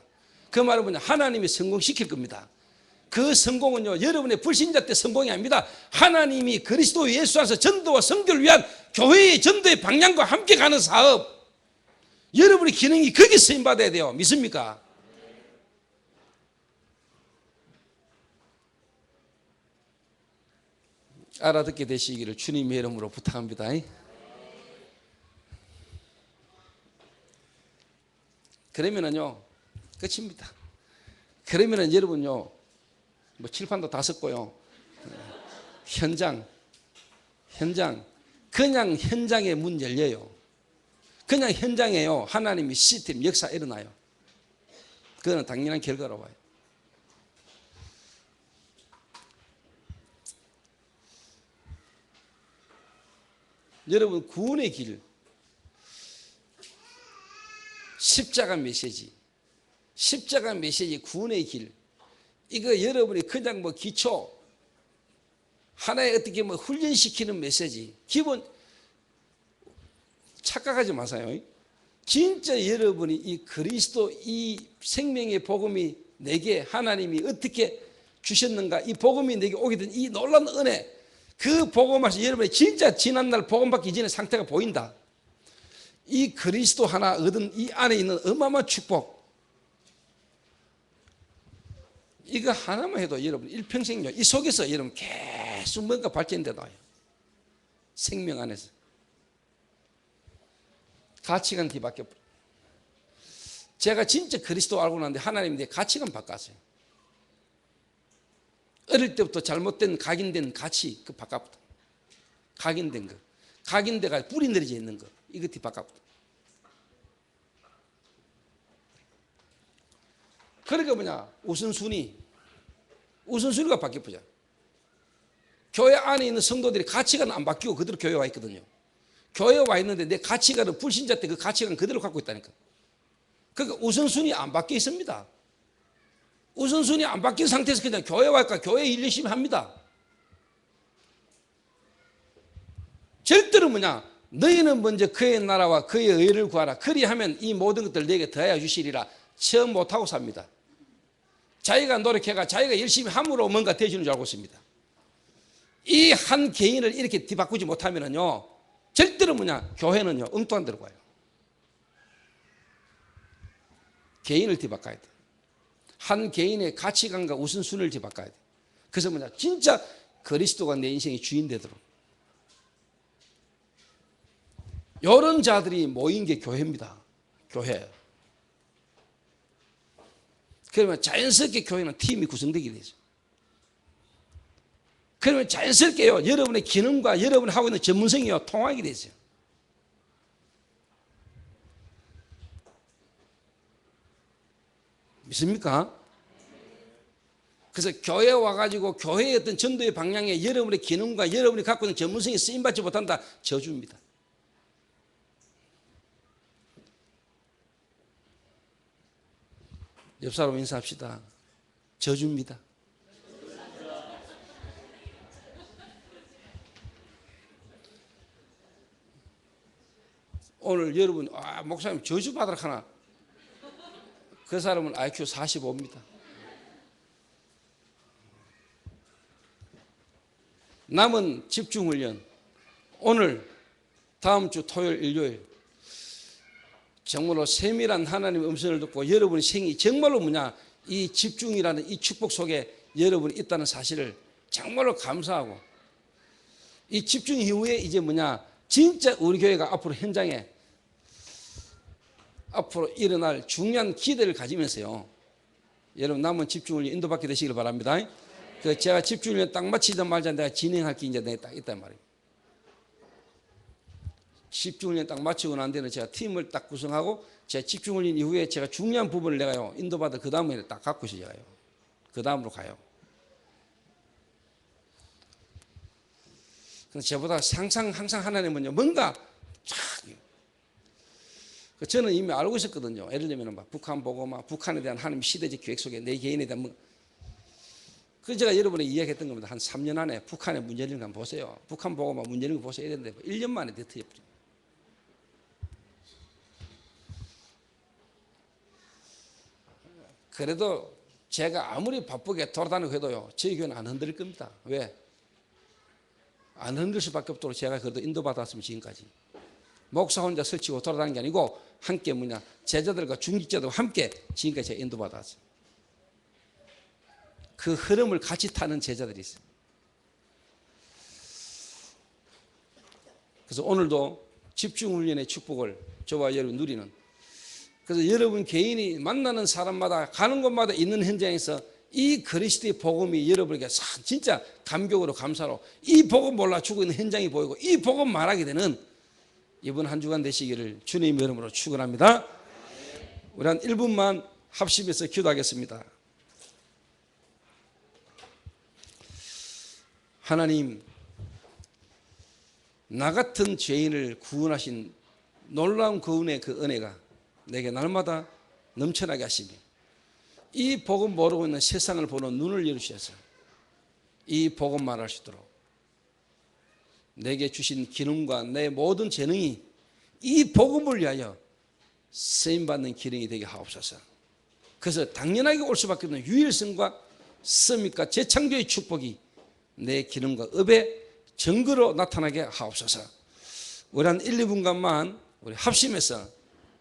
그 말은 하나님이 성공시킬 겁니다. 그 성공은요 여러분의 불신자 때 성공이 아닙니다. 하나님이 그리스도 예수 안에서 전도와 선교를 위한 교회의 전도의 방향과 함께 가는 사업. 여러분의 기능이 거기에 쓰임받아야 돼요. 믿습니까? 알아듣게 되시기를 주님의 이름으로 부탁합니다. 그러면은요 끝입니다. 그러면은 여러분요 칠판도 다 썼고요 현장 그냥 현장에 문 열려요. 그냥 현장에요 하나님이 시스템 역사 일어나요. 그거는 당연한 결과로 와요. 여러분 구원의 길 십자가 메시지 구원의 길 이거 여러분이 그냥 기초 하나의 어떻게 훈련시키는 메시지 기본 착각하지 마세요. 진짜 여러분이 이 그리스도 이 생명의 복음이 내게 하나님이 어떻게 주셨는가 이 복음이 내게 오게 된 이 놀라운 은혜 그 복음에서 여러분이 진짜 지난날 복음 받기 전의 상태가 보인다. 이 그리스도 하나 얻은 이 안에 있는 어마어마한 축복 이거 하나만 해도 여러분 일평생요 이 속에서 여러분 계속 뭔가 발전돼 나와요. 생명 안에서 가치관 뒤바뀌어. 제가 진짜 그리스도 알고 났는데 하나님이 내 가치관 바꿨어요. 어릴 때부터 잘못된 각인된 가치 그 바깥부터 각인된 거 각인돼가 뿌리 내려져 있는 거 이거 뒤 바깥부터. 그러니까 우선순위가 바뀌어보자. 교회 안에 있는 성도들이 가치관 안 바뀌고 그대로 교회에 와 있거든요. 교회에 와 있는데 내 가치관은 불신자 때 그 가치관 그대로 갖고 있다니까. 그러니까 우선순위 안 바뀌어 있습니다. 우선순위 안 바뀐 상태에서 그냥 교회 와니까 교회 일 열심히 합니다. 절대로 뭐냐, 너희는 먼저 그의 나라와 그의 의를 구하라. 그리하면 이 모든 것들 내게 더하여 주시리라. 체험 못하고 삽니다. 자기가 노력해가 자기가 열심히 함으로 뭔가 되어주는 줄 알고 있습니다. 이 한 개인을 이렇게 뒤바꾸지 못하면요, 절대로 뭐냐, 교회는요 엉뚱한 데로 가요. 개인을 뒤바꿔야 돼. 한 개인의 가치관과 우선순위를 뒤바꿔야 돼. 그래서 뭐냐, 진짜 그리스도가 내 인생의 주인 되도록. 이런 자들이 모인 게 교회입니다. 교회. 그러면 자연스럽게 교회는 팀이 구성되게 되죠. 그러면 자연스럽게요, 여러분의 기능과 여러분이 하고 있는 전문성이요 통하게 되죠. 믿습니까? 그래서 교회에 와가지고 교회의 어떤 전도의 방향에 여러분의 기능과 여러분이 갖고 있는 전문성이 쓰임받지 못한다, 저주입니다. 옆 사람 인사합시다. 저주입니다. 오늘 여러분, 목사님 저주 받으라 하나? 그 사람은 IQ 45입니다. 남은 집중훈련, 오늘, 다음 주 토요일, 일요일, 정말로 세밀한 하나님의 음성을 듣고 여러분의 생이 정말로 뭐냐, 이 집중이라는 이 축복 속에 여러분이 있다는 사실을 정말로 감사하고, 이 집중 이후에 이제 뭐냐, 진짜 우리 교회가 앞으로 현장에 앞으로 일어날 중요한 기대를 가지면서요, 여러분 남은 집중을 인도받게 되시길 바랍니다. 그 제가 집중을 딱 마치자마자 내가 진행할 게 이제 내가 딱 있단 말이에요. 집중훈련 딱 마치고 난 뒤에는 제가 팀을 딱 구성하고, 제가 집중훈련 이후에 제가 중요한 부분을 내가요 인도받아 그 다음에 딱 갖고 시작해요. 그 다음으로 가요. 그래서 저보다 항상 하나님은요 뭔가 저는 이미 알고 있었거든요. 예를 들면 막 북한 보고 막 북한에 대한 하나님 시대적 계획 속에 내 개인에 대한 뭐, 그 제가 여러분에 이야기했던 겁니다. 한 3년 안에 북한에 문제 있는 거 한번 보세요. 북한 보고 막 문제 있는 거 보세요. 이랬는데 1년 만에 터져버려요. 그래도 제가 아무리 바쁘게 돌아다니고 해도요, 저희 교회는 안 흔들릴 겁니다. 왜? 안 흔들 수밖에 없도록 제가 그래도 인도받았으면 지금까지. 목사 혼자 설치고 돌아다니는 게 아니고 함께 뭐냐, 제자들과 중직자들과 함께 지금까지 제가 인도받았어요. 그 흐름을 같이 타는 제자들이 있어요. 그래서 오늘도 집중훈련의 축복을 저와 여러분 누리는, 그래서 여러분 개인이 만나는 사람마다 가는 곳마다 있는 현장에서 이 그리스도의 복음이 여러분에게 진짜 감격으로 감사로 이 복음 몰라 죽고 있는 현장이 보이고 이 복음 말하게 되는 이번 한 주간 되시기를 주님 이름으로 축원합니다. 우리 한 1분만 합심해서 기도하겠습니다. 하나님, 나 같은 죄인을 구원하신 놀라운 그분의 그 은혜가 내게 날마다 넘쳐나게 하시며, 이 복음 모르고 있는 세상을 보는 눈을 열으셔서 이 복음 말할 수 있도록 내게 주신 기능과 내 모든 재능이 이 복음을 위하여 쓰임받는 기능이 되게 하옵소서. 그래서 당연하게 올 수밖에 없는 유일성과 서밋과 재창조의 축복이 내 기능과 업의 증거로 나타나게 하옵소서. 우리 한 1, 2분간만 우리 합심해서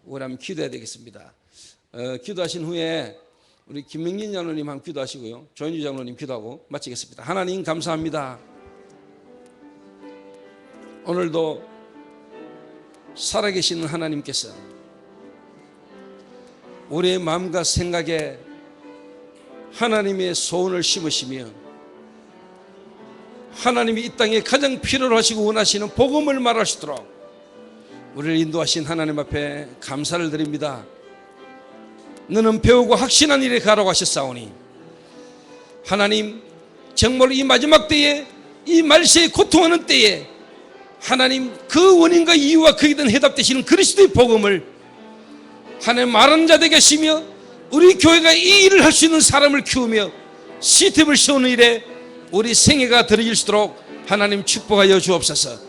우리 한번 기도해야 되겠습니다. 기도하신 후에 우리 김명진 장로님 한번 기도하시고요, 조현주 장로님 기도하고 마치겠습니다. 하나님 감사합니다. 오늘도 살아계시는 하나님께서 우리의 마음과 생각에 하나님의 소원을 심으시며 하나님이 이 땅에 가장 필요로 하시고 원하시는 복음을 말할 수 있도록 우리를 인도하신 하나님 앞에 감사를 드립니다. 너는 배우고 확신한 일에 가라고 하셨사오니 하나님, 정말로 이 마지막 때에 이 말세에 고통하는 때에 하나님 그 원인과 이유와 거기에 대한 해답 되시는 그리스도의 복음을 하나님 말하는 자들에게 하시며 우리 교회가 이 일을 할 수 있는 사람을 키우며 시스템을 세우는 일에 우리 생애가 드려질 수 있도록 하나님 축복하여 주옵소서.